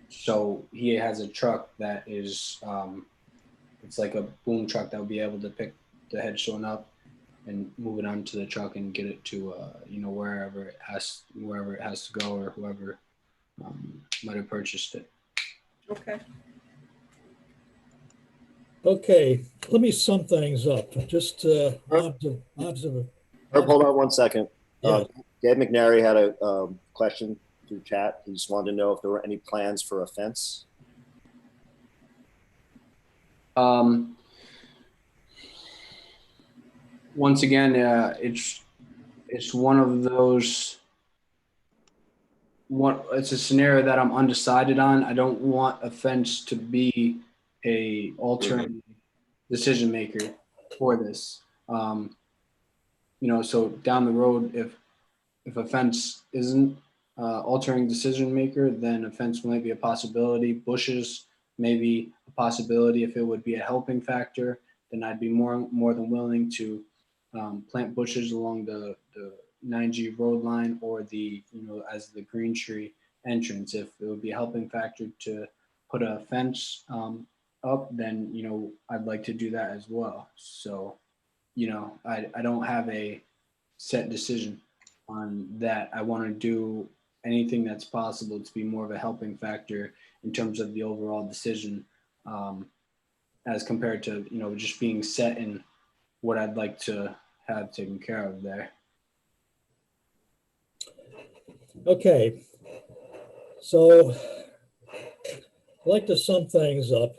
So he has a truck that is, it's like a boom truck that will be able to pick the headstone up and move it onto the truck and get it to, you know, wherever it has to go, or whoever might have purchased it. Okay. Okay, let me sum things up. Just Herb, hold on one second. Yeah. Dave McNary had a question through chat. He just wanted to know if there were any plans for a fence. Once again, it's one of those. It's a scenario that I'm undecided on. I don't want a fence to be a alternate decision maker for this. You know, so down the road, if a fence isn't altering decision maker, then a fence might be a possibility. Bushes may be a possibility. If it would be a helping factor, then I'd be more than willing to plant bushes along the 9G road line, or the, you know, as the Green Tree entrance. If it would be a helping factor to put a fence up, then, you know, I'd like to do that as well. So, you know, I don't have a set decision on that. I want to do anything that's possible to be more of a helping factor in terms of the overall decision, as compared to, you know, just being set in what I'd like to have taken care of there. Okay, so I'd like to sum things up.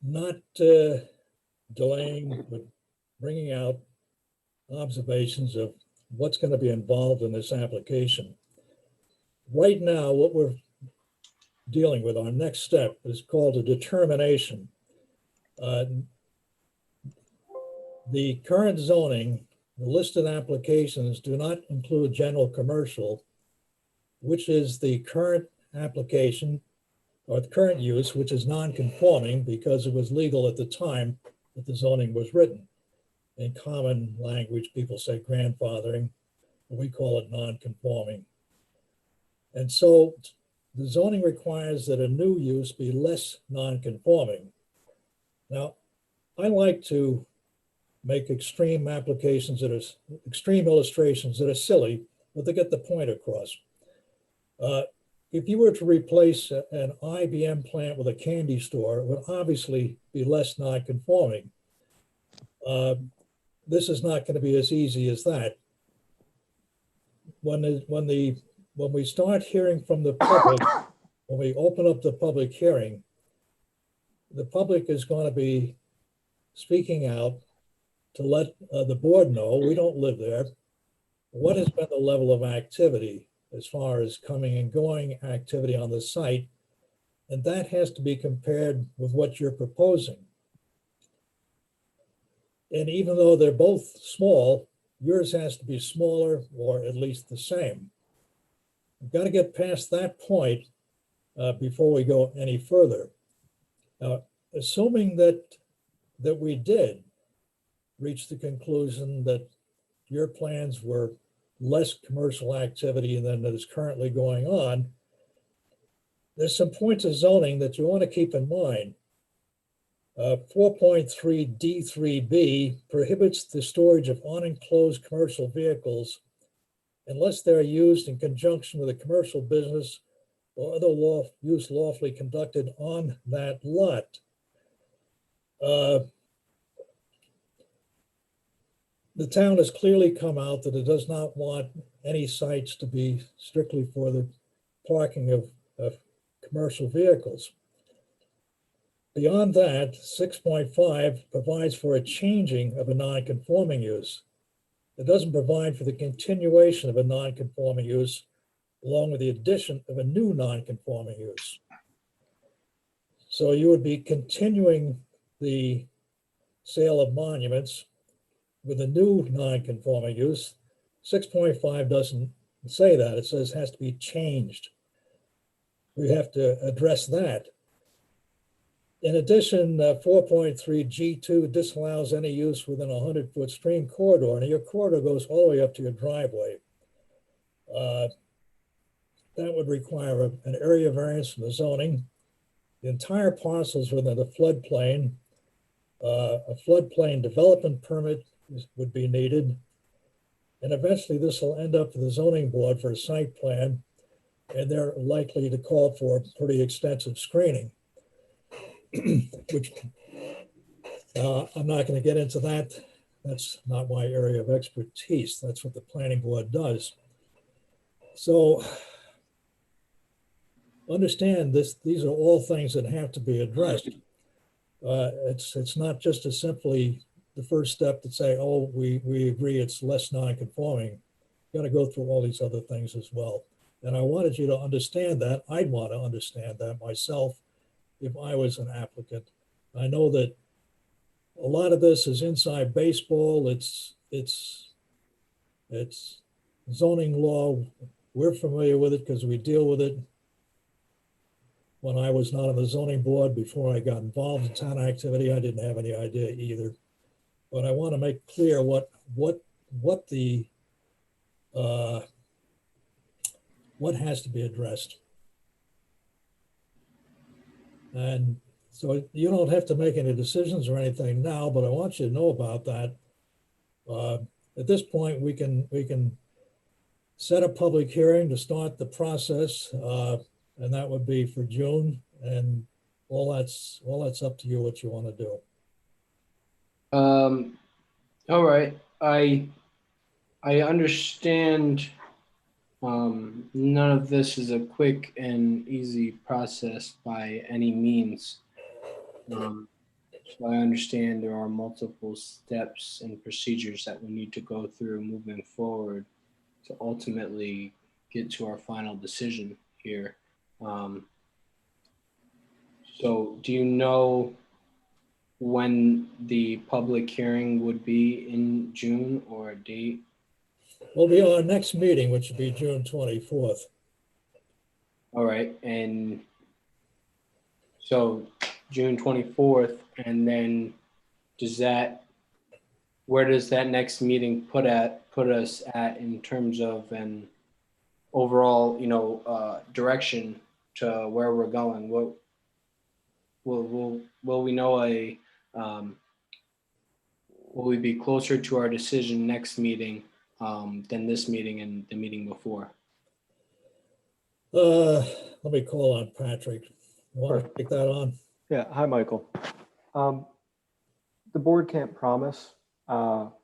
Not delaying, but bringing out observations of what's going to be involved in this application. Right now, what we're dealing with, our next step, is called a determination. The current zoning, the listed applications do not include general commercial, which is the current application or the current use, which is non-conforming because it was legal at the time that the zoning was written. In common language, people say grandfathering, but we call it non-conforming. And so the zoning requires that a new use be less non-conforming. Now, I like to make extreme applications that are extreme illustrations that are silly, but they get the point across. If you were to replace an IBM plant with a candy store, it would obviously be less non-conforming. This is not going to be as easy as that. When we start hearing from the public, when we open up the public hearing, the public is going to be speaking out to let the board know, we don't live there, what has been the level of activity as far as coming and going activity on the site, and that has to be compared with what you're proposing. And even though they're both small, yours has to be smaller or at least the same. We've got to get past that point before we go any further. Assuming that we did reach the conclusion that your plans were less commercial activity than is currently going on, there's some points of zoning that you want to keep in mind. 4.3 D3B prohibits the storage of unenclosed commercial vehicles unless they're used in conjunction with a commercial business or other use lawfully conducted on that lot. The town has clearly come out that it does not want any sites to be strictly for the parking of commercial vehicles. Beyond that, 6.5 provides for a changing of a non-conforming use. It doesn't provide for the continuation of a non-conforming use along with the addition of a new non-conforming use. So you would be continuing the sale of monuments with a new non-conforming use. 6.5 doesn't say that. It says it has to be changed. We have to address that. In addition, 4.3 G2 disallows any use within a 100-foot stream corridor, and your corridor goes all the way up to your driveway. That would require an area variance from the zoning. The entire parcels within the floodplain. A floodplain development permit would be needed. And eventually this will end up to the zoning board for a site plan, and they're likely to call for pretty extensive screening, which I'm not going to get into that. That's not my area of expertise. That's what the planning board does. So understand this, these are all things that have to be addressed. It's not just as simply the first step to say, oh, we agree it's less non-conforming. You got to go through all these other things as well. And I wanted you to understand that. I'd want to understand that myself if I was an applicant. I know that a lot of this is inside baseball. It's zoning law. We're familiar with it because we deal with it. When I was not on the zoning board, before I got involved in town activity, I didn't have any idea either. But I want to make clear what has to be addressed. And so you don't have to make any decisions or anything now, but I want you to know about that. At this point, we can set a public hearing to start the process, and that would be for June. And all that's up to you what you want to do. All right, I understand. None of this is a quick and easy process by any means. So I understand there are multiple steps and procedures that we need to go through moving forward to ultimately get to our final decision here. So do you know when the public hearing would be in June or a date? Will be our next meeting, which will be June 24th. All right, and so June 24th, and then where does that next meeting put us at in terms of an overall, direction to where we're going? What will we know will we be closer to our decision next meeting than this meeting and the meeting before? Let me call on Patrick. You want to take that on? Yeah, hi, Michael. The board can't promise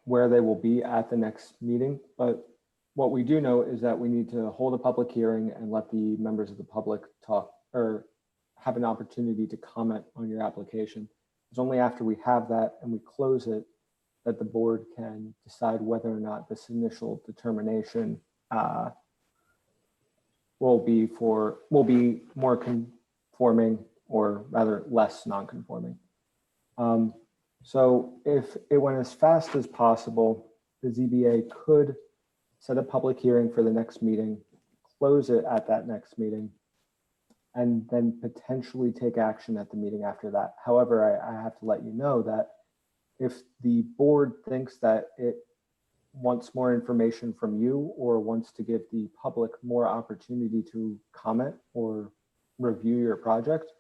where they will be at the next meeting, but what we do know is that we need to hold a public hearing and let the members of the public talk or have an opportunity to comment on your application. It's only after we have that and we close it that the board can decide whether or not this initial determination will be more conforming or rather less non-conforming. So if it went as fast as possible, the ZBA could set a public hearing for the next meeting, close it at that next meeting, and then potentially take action at the meeting after that. However, I have to let you know that if the board thinks that it wants more information from you or wants to give the public more opportunity to comment or review your project,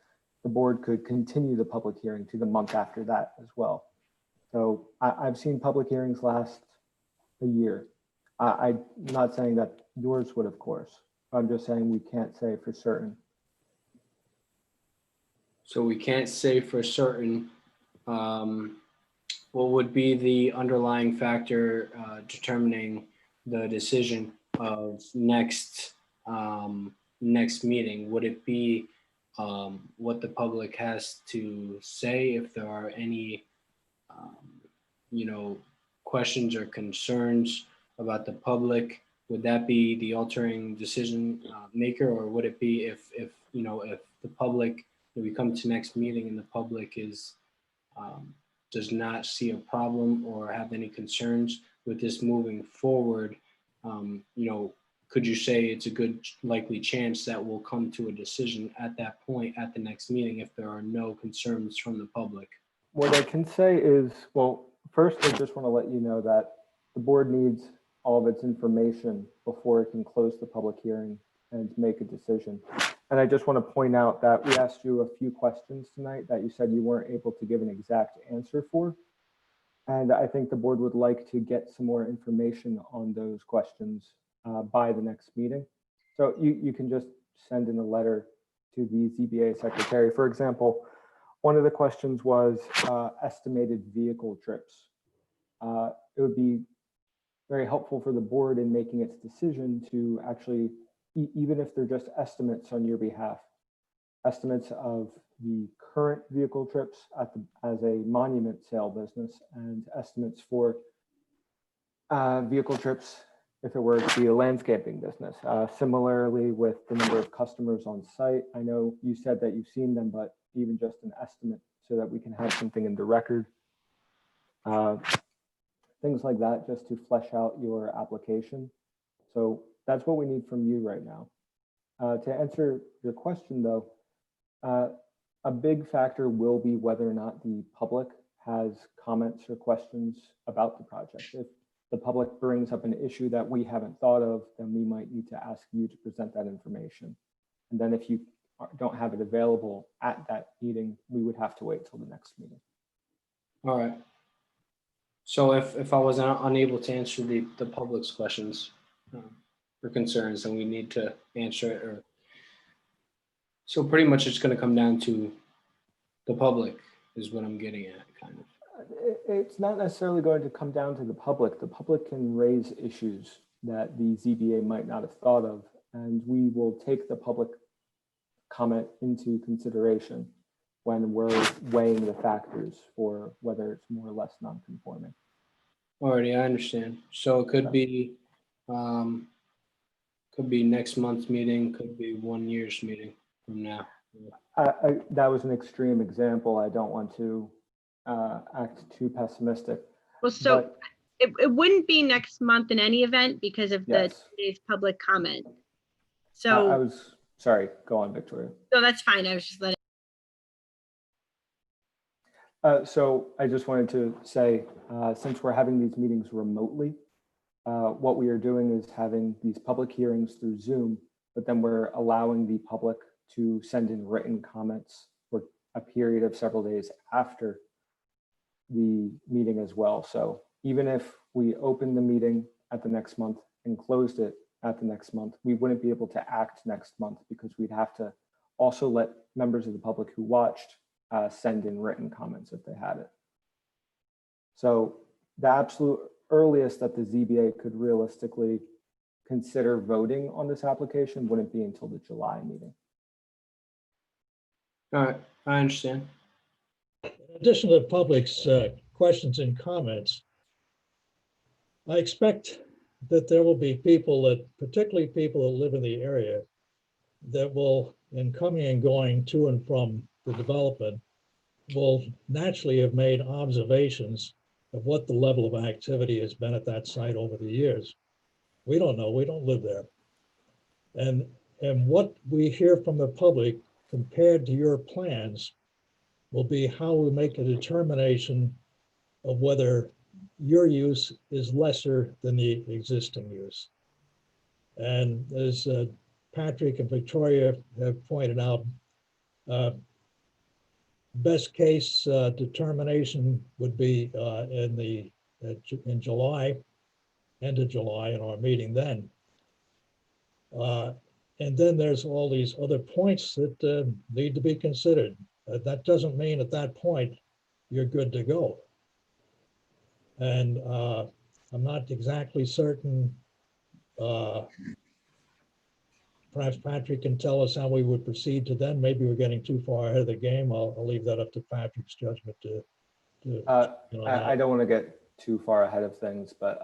the board could continue the public hearing to the month after that as well. So I've seen public hearings last a year. I'm not saying that yours would, of course. I'm just saying we can't say for certain. So we can't say for certain. What would be the underlying factor determining the decision of next meeting? Would it be what the public has to say, if there are any questions or concerns about the public? Would that be the altering decision maker, or would it be if the public, if we come to next meeting and the public is does not see a problem or have any concerns with this moving forward, could you say it's a good likely chance that we'll come to a decision at that point at the next meeting if there are no concerns from the public? What I can say is, well, first, I just want to let you know that the board needs all of its information before it can close the public hearing and make a decision. And I just want to point out that we asked you a few questions tonight that you said you weren't able to give an exact answer for. And I think the board would like to get some more information on those questions by the next meeting. So you can just send in a letter to the ZBA secretary. For example, one of the questions was estimated vehicle trips. It would be very helpful for the board in making its decision to actually, even if they're just estimates on your behalf, estimates of the current vehicle trips as a monument sale business, and estimates for vehicle trips if it were to be a landscaping business. Similarly, with the number of customers on site, I know you said that you've seen them, but even just an estimate so that we can have something in the record. Things like that, just to flesh out your application. So that's what we need from you right now. To answer your question though, a big factor will be whether or not the public has comments or questions about the project. If the public brings up an issue that we haven't thought of, then we might need to ask you to present that information. And then if you don't have it available at that meeting, we would have to wait till the next meeting. All right. So if I was unable to answer the public's questions or concerns, then we need to answer it. Or so pretty much it's going to come down to the public is what I'm getting at, kind of. It's not necessarily going to come down to the public. The public can raise issues that the ZBA might not have thought of, and we will take the public comment into consideration when we're weighing the factors for whether it's more or less non-conforming. Alrighty, I understand. So it could be next month's meeting, could be 1 year's meeting from now. That was an extreme example. I don't want to act too pessimistic. Well, so it wouldn't be next month in any event because of Yes. today's public comment. I So, was, sorry, go on, Victoria. so that's fine. I was just letting. So I just wanted to say, since we're having these meetings remotely, what we are doing is having these public hearings through Zoom, but then we're allowing the public to send in written comments for a period of several days after the meeting as well. So even if we opened the meeting at the next month and closed it at the next month, we wouldn't be able to act next month because we'd have to also let members of the public who watched send in written comments if they had it. So the absolute earliest that the ZBA could realistically consider voting on this application wouldn't be until the July meeting. All right, I understand. In addition to the public's questions and comments, I expect that there will be people that, particularly people that live in the area, that will, in coming and going to and from the development, will naturally have made observations of what the level of activity has been at that site over the years. We don't know, we don't live there. And what we hear from the public compared to your plans will be how we make a determination of whether your use is lesser than the existing use. And as Patrick and Victoria have pointed out, best case determination would be in July, end of July, in our meeting then. And then there's all these other points that need to be considered. That doesn't mean at that point you're good to go. And I'm not exactly certain. Perhaps Patrick can tell us how we would proceed to then. Maybe we're getting too far ahead of the game. I'll leave that up to Patrick's judgment to I don't want to get too far ahead of things, but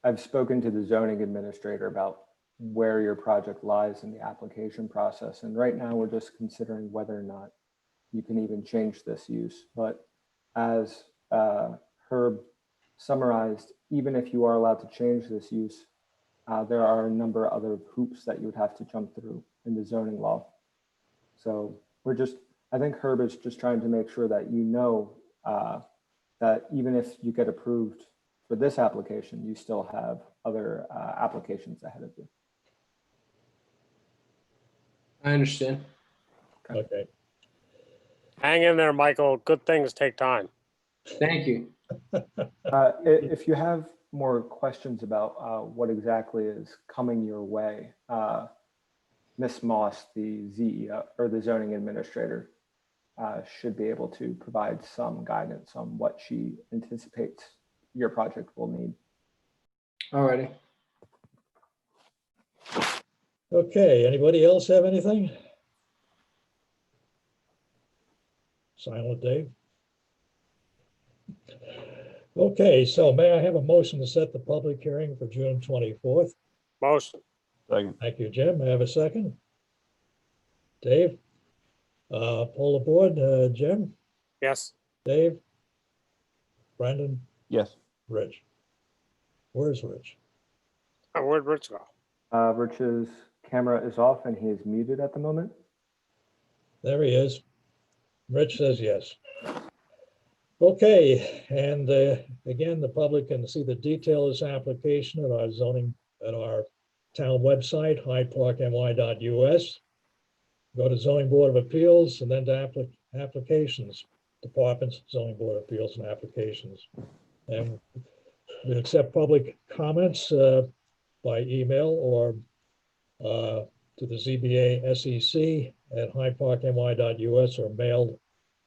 I've spoken to the zoning administrator about where your project lies in the application process. And right now we're just considering whether or not you can even change this use. But as Herb summarized, even if you are allowed to change this use, there are a number of other hoops that you would have to jump through in the zoning law. So I think Herb is just trying to make sure that you know that even if you get approved for this application, you still have other applications ahead of you. I understand. Okay. Hang in there, Michael. Good things take time. Thank you. If you have more questions about what exactly is coming your way, Ms. Moss, the ZEO or the zoning administrator, should be able to provide some guidance on what she anticipates your project will need. All righty. Okay, anybody else have anything? Silent Dave. Okay, so may I have a motion to set the public hearing for June 24th? Motion. Second. Thank you, Jim. May I have a second? Dave? Poll the board, Jim? Yes. Dave? Brendan? Yes. Rich? Where's Rich? Where'd Rich go? Rich's camera is off and he is muted at the moment. There he is. Rich says yes. Okay, and again, the public can see the detail of this application at our town website, hydeparkny.us. Go to Zoning Board of Appeals and then to applications, departments, Zoning Board of Appeals and applications. And we accept public comments by email or to the ZBA SEC at hydeparkny.us or mailed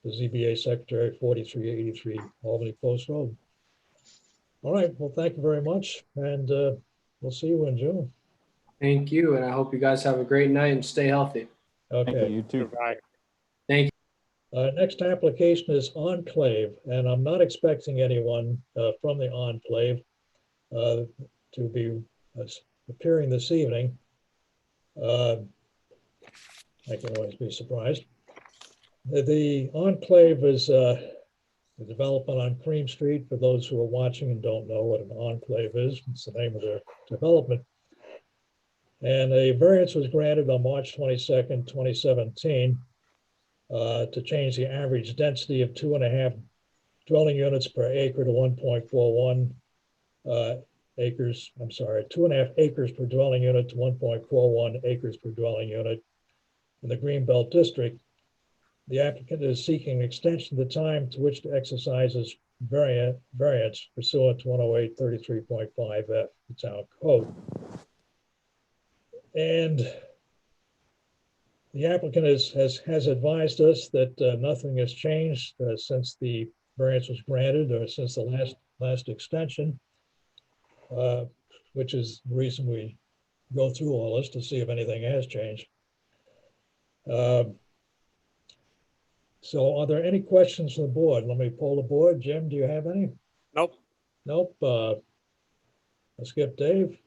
to ZBA Secretary 4383 Albany Post Road. All right, well, thank you very much. And we'll see you in June. Thank you. And I hope you guys have a great night and stay healthy. Okay. Thank you, you too. Goodbye. Thank you. Next application is Enclave, and I'm not expecting anyone from the Enclave to be appearing this evening. I can always be surprised. The Enclave is a development on Cream Street. For those who are watching and don't know what an enclave is, it's the name of their development. And a variance was granted on March 22nd, 2017 to change the average density of 2.5 dwelling units per acre to 1.41 acres. I'm sorry, 2.5 acres per dwelling unit to 1.41 acres per dwelling unit in the Greenbelt District. The applicant is seeking extension of the time to which to exercise his variance pursuant to 108-33.5F, the town code. And the applicant has advised us that nothing has changed since the variance was granted or since the last extension, which is the reason we go through all this to see if anything has changed. So are there any questions from the board? Let me poll the board. Jim, do you have any? Nope. Nope. Let's skip Dave.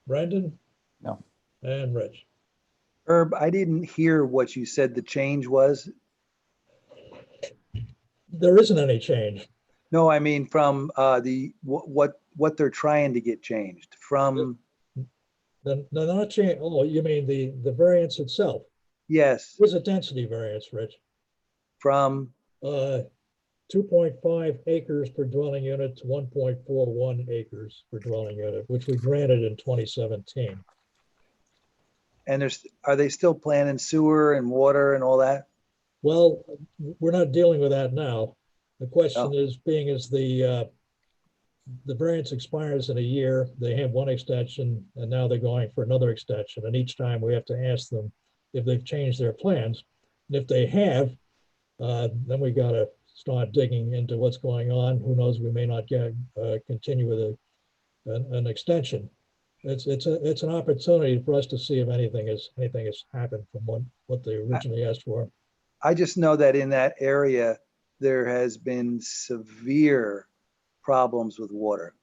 Brendan? No. And Rich. Herb, I didn't hear what you said the change was. There isn't any change. No, I mean from what they're trying to get changed from. They're not changing. Oh, you mean the variance itself? Yes. What's a density variance, Rich? From 2.5 acres per dwelling unit to 1.41 acres per dwelling unit, which we granted in 2017. And are they still planning sewer and water and all that? Well, we're not dealing with that now. The question Oh. is, being as the variance expires in a year, they have one extension, and now they're going for another extension. And each time we have to ask them if they've changed their plans. And if they have, then we got to start digging into what's going on. Who knows, we may not continue with an extension. It's an opportunity for us to see if anything has happened from what they originally asked for. I just know that in that area, there has been severe problems with water.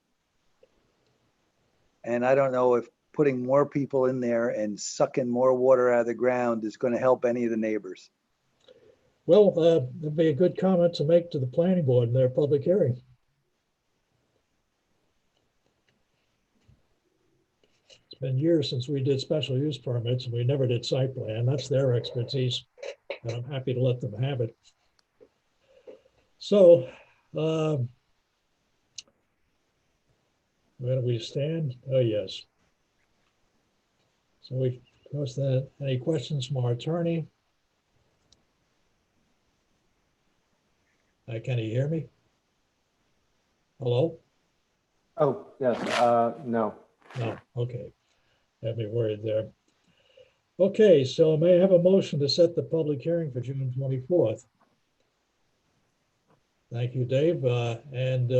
And I don't know if putting more people in there and sucking more water out of the ground is going to help any of the neighbors. Well, it'd be a good comment to make to the planning board in their public hearing. It's been years since we did special use permits, and we never did site plan. That's their expertise, and I'm happy to let them have it. So, where do we stand? Oh, yes. So we crossed that. Any questions from our attorney? Can you hear me? Hello? Oh, yes, no. No, okay. Had me worried there. Okay, so may I have a motion to set the public hearing for June 24th? Thank you, Dave. And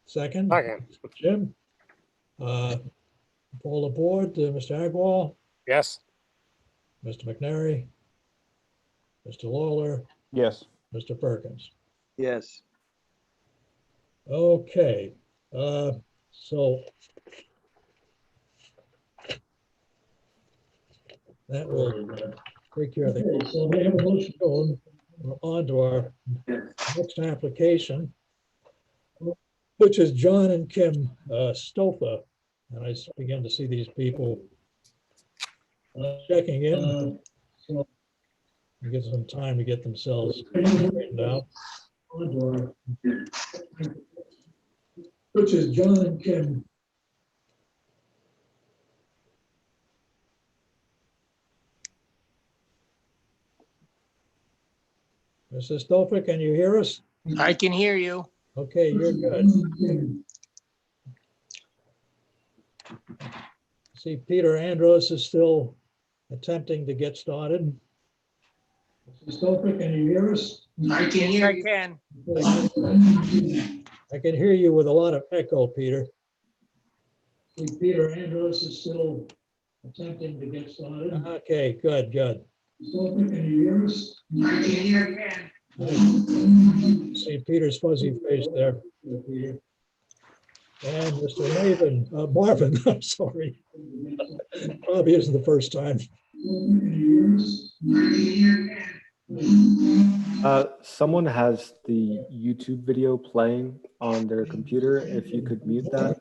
second? Second. Jim? Poll aboard, Mr. Agwal, Yes. Mr. McNary, Mr. Lawler, Yes. Mr. Perkins. Yes. Okay, so that will take care of it. So we have a motion going on to our next application, which is John and Kim Stofa. And I begin to see these people checking in. So we get some time to get themselves straightened out. Which is John and Kim. Mrs. Stofa, can you hear us? I can hear you. Okay, you're good. See, Peter Andros is still attempting to get started. Mrs. Stofa, can you hear us? I can hear you. I can. I can hear you with a lot of echo, Peter. See, Peter Andros is still attempting to get started. Okay, good, good. Stofa, can you hear us? I can hear again. See Peter's fuzzy face there. And Mr. Marvin, I'm sorry. Probably isn't the first time. Someone has the YouTube video playing on their computer. If you could mute that.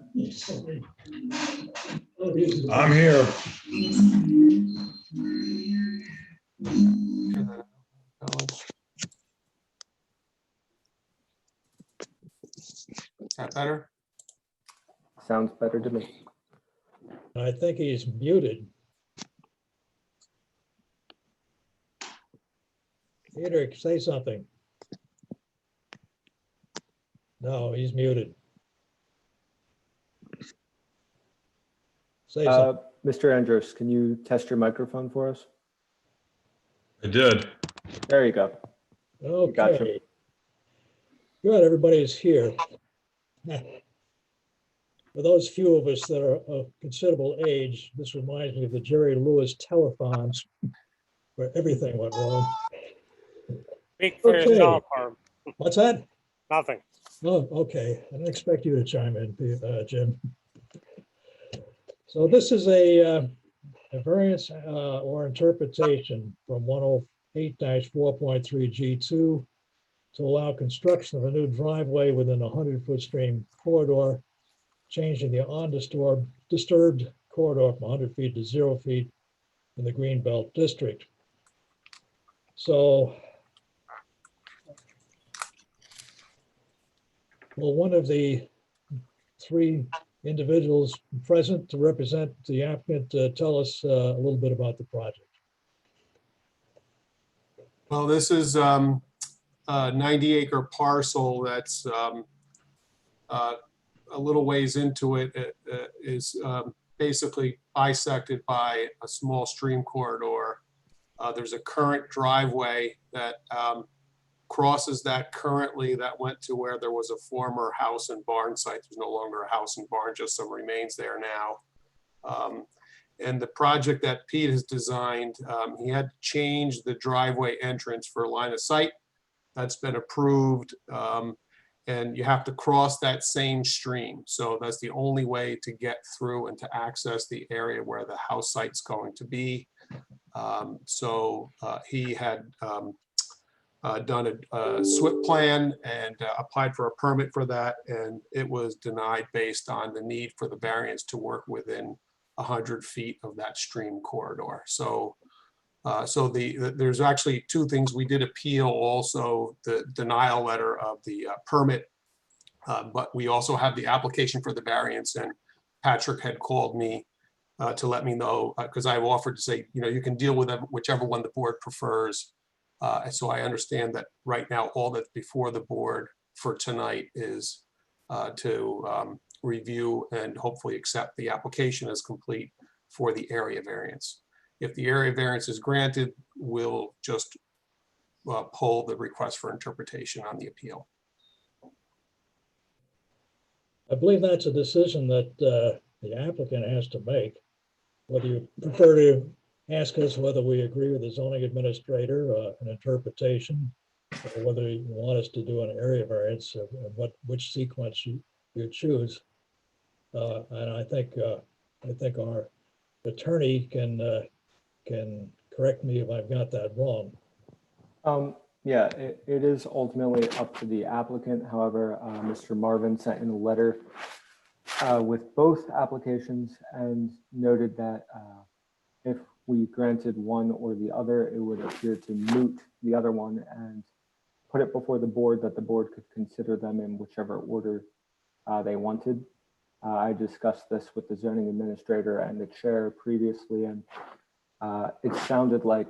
I'm here. Is that better? Sounds better to me. I think he's muted. Peter, say something. No, he's muted. Say something. Mr. Andros, can you test your microphone for us? I did. There you go. Okay. Gotcha. Good, everybody is here. For those few of us that are of considerable age, this reminds me of the Jerry Lewis telethons where everything went wrong. Speak for Okay. yourself, Herb. What's that? Nothing. Oh, okay. I didn't expect you to chime in, Jim. So this is a variance or interpretation from 108-4.3 G2 to allow construction of a new driveway within a 100-foot stream corridor, changing the disturbed corridor from 100 feet to 0 feet in the Greenbelt District. So, well, one of the three individuals present to represent the applicant tell us a little bit about the project? Well, this is a 90-acre parcel that's a little ways into it. It is basically bisected by a small stream corridor. There's a current driveway that crosses that currently that went to where there was a former house and barn site. There's no longer a house and barn, just some remains there now. And the project that Pete has designed, he had to change the driveway entrance for line of sight. That's been approved. And you have to cross that same stream. So that's the only way to get through and to access the area where the house site's going to be. He had done a SWIP plan and applied for a permit for that, and it was denied based on the need for the variance to work within 100 feet of that stream corridor. There's actually two things. We did appeal also the denial letter of the permit, but we also have the application for the variance, and Patrick had called me to let me know, because I've offered to say, you can deal with whichever one the board prefers. So I understand that right now, all that's before the board for tonight is to review and hopefully accept the application as complete for the area variance. If the area variance is granted, we'll just pull the request for interpretation on the appeal. I believe that's a decision that the applicant has to make. Whether you prefer to ask us whether we agree with the zoning administrator, an interpretation, or whether you want us to do an area variance, which sequence you choose. And I think our attorney can correct me if I've got that wrong. Yeah, it is ultimately up to the applicant. However, Mr. Marvin sent in a letter with both applications and noted that if we granted one or the other, it would appear to moot the other one and put it before the board that the board could consider them in whichever order they wanted. I discussed this with the zoning administrator and the chair previously, and it sounded like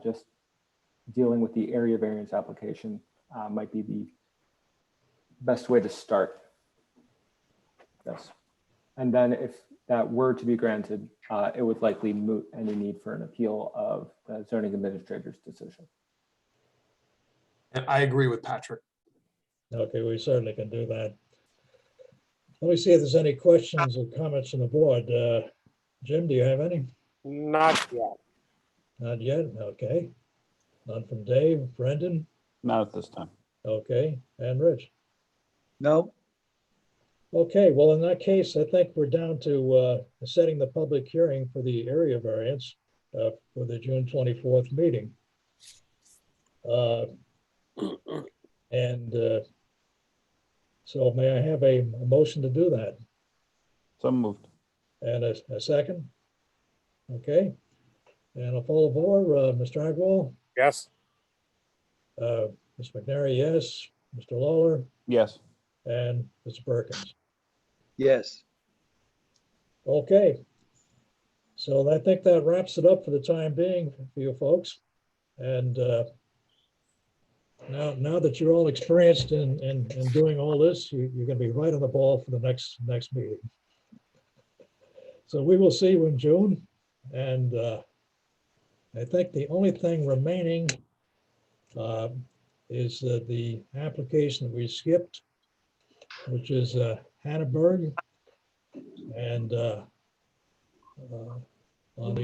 just dealing with the area variance application might be the best way to start. Yes. And then if that were to be granted, it would likely moot any need for an appeal of the zoning administrator's decision. And I agree with Patrick. Okay, we certainly can do that. Let me see if there's any questions or comments from the board. Jim, do you have any? Not yet. Not yet, okay. None from Dave, Brendan? Not at this time. Okay, and Rich? No. Okay, well, in that case, I think we're down to setting the public hearing for the area variance for the June 24th meeting. So may I have a motion to do that? So moved. And a second? Okay. And a poll of order, Mr. Agwal? Yes. Ms. McNary, yes. Mr. Lawler? Yes. And Mr. Perkins? Yes. Okay. So I think that wraps it up for the time being for you folks. And now that you're all experienced in doing all this, you're going to be right on the ball for the next meeting. So we will see you in June. And I think the only thing remaining is the application that we skipped, which is Hannaberg, and on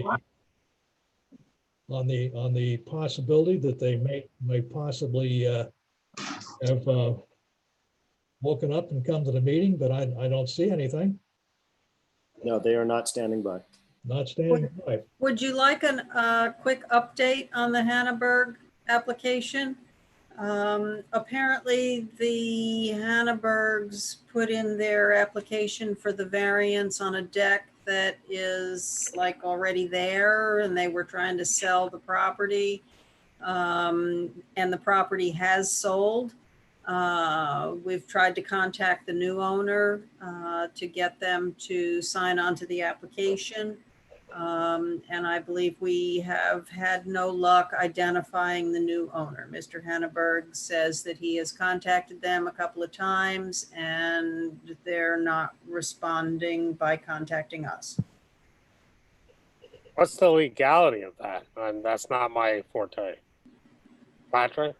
the possibility that they may possibly have woken up and come to the meeting, but I don't see anything. No, they are not standing by. Not standing by. Would you like a quick update on the Hannaberg application? Apparently the Hannabergs put in their application for the variance on a deck that is like already there, and they were trying to sell the property, and the property has sold. We've tried to contact the new owner to get them to sign on to the application. And I believe we have had no luck identifying the new owner. Mr. Henneberg says that he has contacted them a couple of times and they're not responding by contacting us. What's the legality of that? And that's not my forte. Patrick?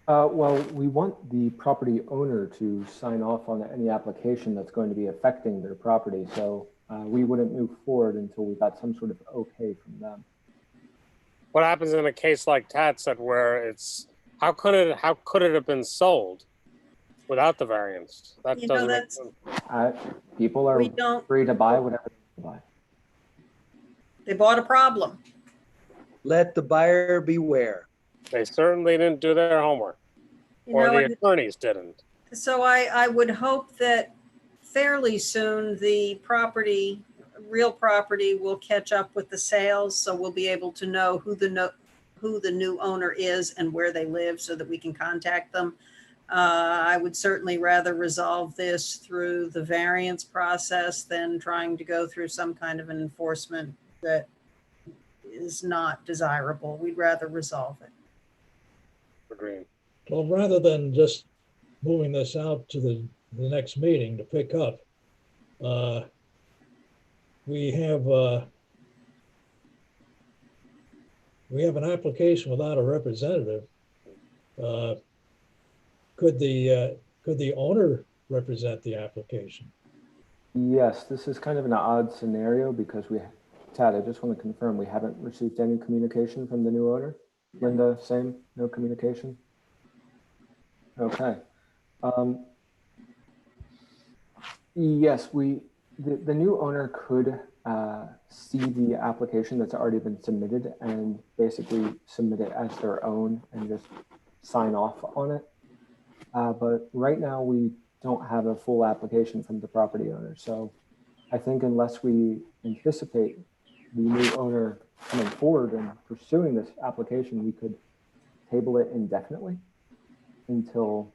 Well, we want the property owner to sign off on any application that's going to be affecting their property. So we wouldn't move forward until we got some sort of okay from them. What happens in a case like Tad said, where it's how could it have been sold without the variance? That You know, doesn't make that's- sense. People are We don't- free to buy whatever they buy. They bought a problem. Let the buyer beware. They certainly didn't do their homework, You or know, the and- attorneys didn't. So I would hope that fairly soon the property, real property, will catch up with the sales. So we'll be able to know who the new owner is and where they live so that we can contact them. I would certainly rather resolve this through the variance process than trying to go through some kind of an enforcement that is not desirable. We'd rather resolve it. Agreed. Well, rather than just moving this out to the next meeting to pick up, we have an application without a representative. Could the owner represent the application? Yes, this is kind of an odd scenario because Tad, I just want to confirm, we haven't received any communication from the new owner. Linda, same, no communication? Okay. Yes, the new owner could see the application that's already been submitted and basically submit it as their own and just sign off on it. But right now we don't have a full application from the property owner. So I think unless we anticipate the new owner coming forward and pursuing this application, we could table it indefinitely until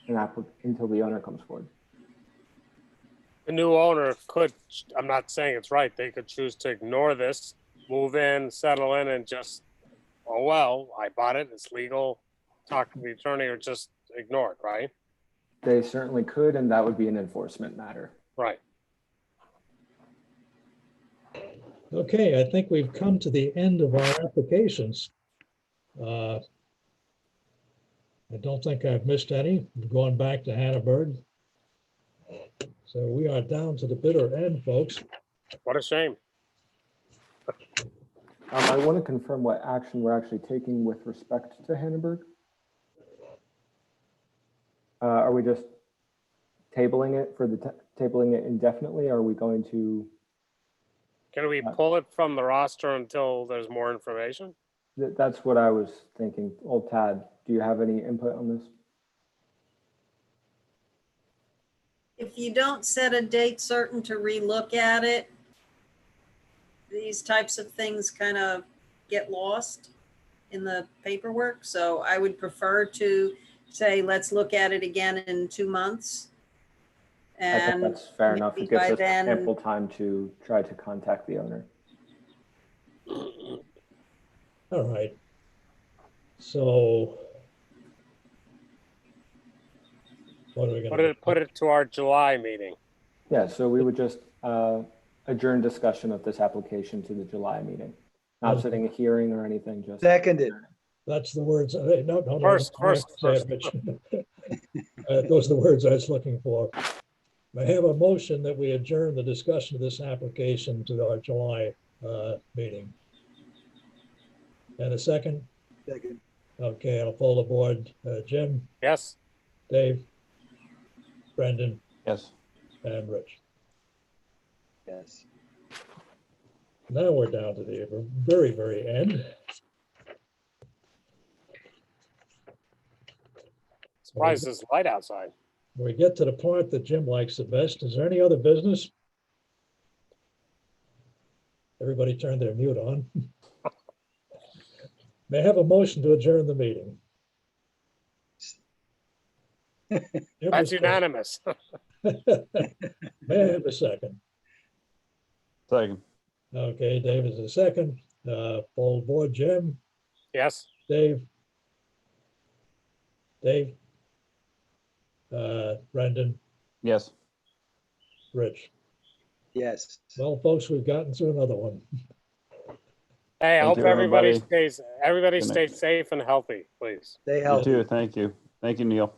the owner comes forward. The new owner could, I'm not saying it's right, they could choose to ignore this, move in, settle in, and just, oh, well, I bought it, it's legal, talk to the attorney, or just ignore it, right? They certainly could, and that would be an enforcement matter. Right. Okay, I think we've come to the end of our applications. I don't think I've missed any. Going back to Hannaberg. So we are down to the bitter end, folks. What a shame. I want to confirm what action we're actually taking with respect to Hannaberg. Are we just tabling it tabling it indefinitely? Or are we going to? Can we pull it from the roster until there's more information? That's what I was thinking. Old Tad, do you have any input on this? If you don't set a date certain to relook at it, these types of things kind of get lost in the paperwork. So I would prefer to say, let's look at it again in 2 months. I think And that's fair enough. maybe It gives by us then- ample time to try to contact the owner. All right. So what are we going to Put it to our July meeting. Yeah, so we would just adjourn discussion of this application to the July meeting. Not setting a hearing or anything, just. Seconded. That's the words. No. First. Those are the words I was looking for. I have a motion that we adjourn the discussion of this application to our July meeting. And a second? Second. Okay, I'll poll the board. Jim, Yes. Dave, Brendan, Yes. and Rich. Yes. Now we're down to the very, very end. Surprised it's light outside. We get to the part that Jim likes the best. Is there any other business? Everybody turned their mute on. May I have a motion to adjourn the meeting? That's unanimous. May I have a second? Second. Okay, Dave is a second. Poll board, Jim, Yes, Dave? Dave? Brendan, Yes. Rich? Yes. Well, folks, we've gotten through another one. hey, I Thank hope you, everybody everybody. everybody Good night. stays safe and healthy, please. Stay You healthy. too. Thank you. Thank you, Neil.